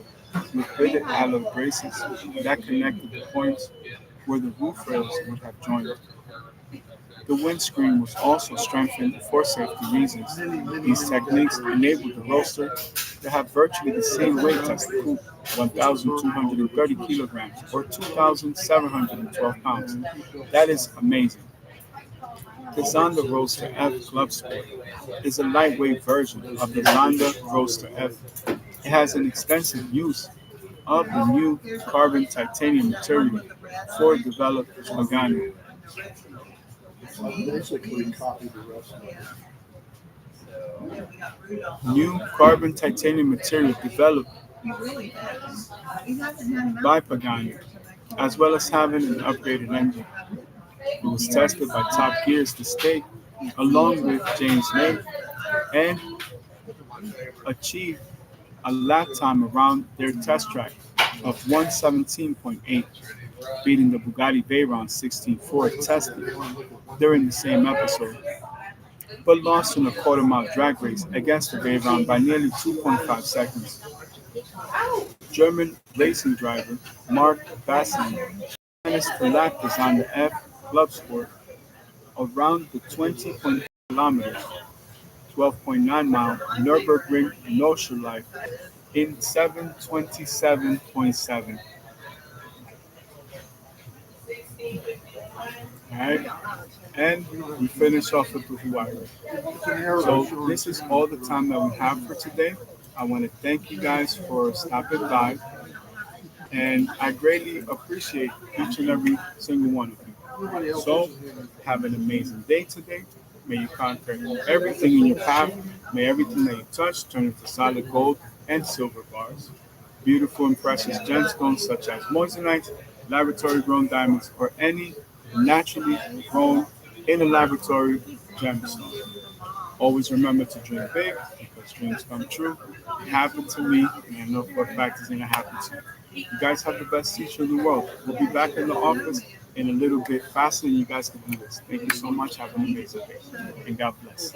with fitted alloy braces that connected the points where the roof rails would have joined. The windscreen was also strengthened for safety reasons. These techniques enabled the Roadster to have virtually the same weight as the coupe, 1,230 kilograms or 2,712 pounds. That is amazing. The Zonda Roadster F Club Sport is a lightweight version of the Zonda Roadster F. It has an extensive use of the new carbon titanium material Ford developed Pagani. New carbon titanium material developed by Pagani, as well as having an upgraded engine. It was tested by Top Gear's The Stake, along with James Nath, and achieved a lap time around their test track of 117.8, beating the Bugatti Veyron 16.4 tested during the same episode, but lost in a quarter-mile drag race against the Veyron by nearly 2.5 seconds. German racing driver Mark Bassin managed to lap design the F Club Sport around the 20.5 kilometers, 12.9-mile Nürburgring Nordschleife in 7:27.7. All right, and we finish off with the Hawaii. So this is all the time that we have for today. I want to thank you guys for stopping by, and I greatly appreciate each and every single one of you. So have an amazing day today. May you conquer everything in your path. May everything that you touch turn into solid gold and silver bars. Beautiful and precious gemstones such as moissanite, laboratory-grown diamonds, or any naturally grown in a laboratory gemstone. Always remember to dream big because dreams come true. It happened to me, and I know for a fact it's going to happen to you. You guys have the best teacher in the world. We'll be back in the office in a little bit faster than you guys can do this. Thank you so much. Have an amazing day, and God bless.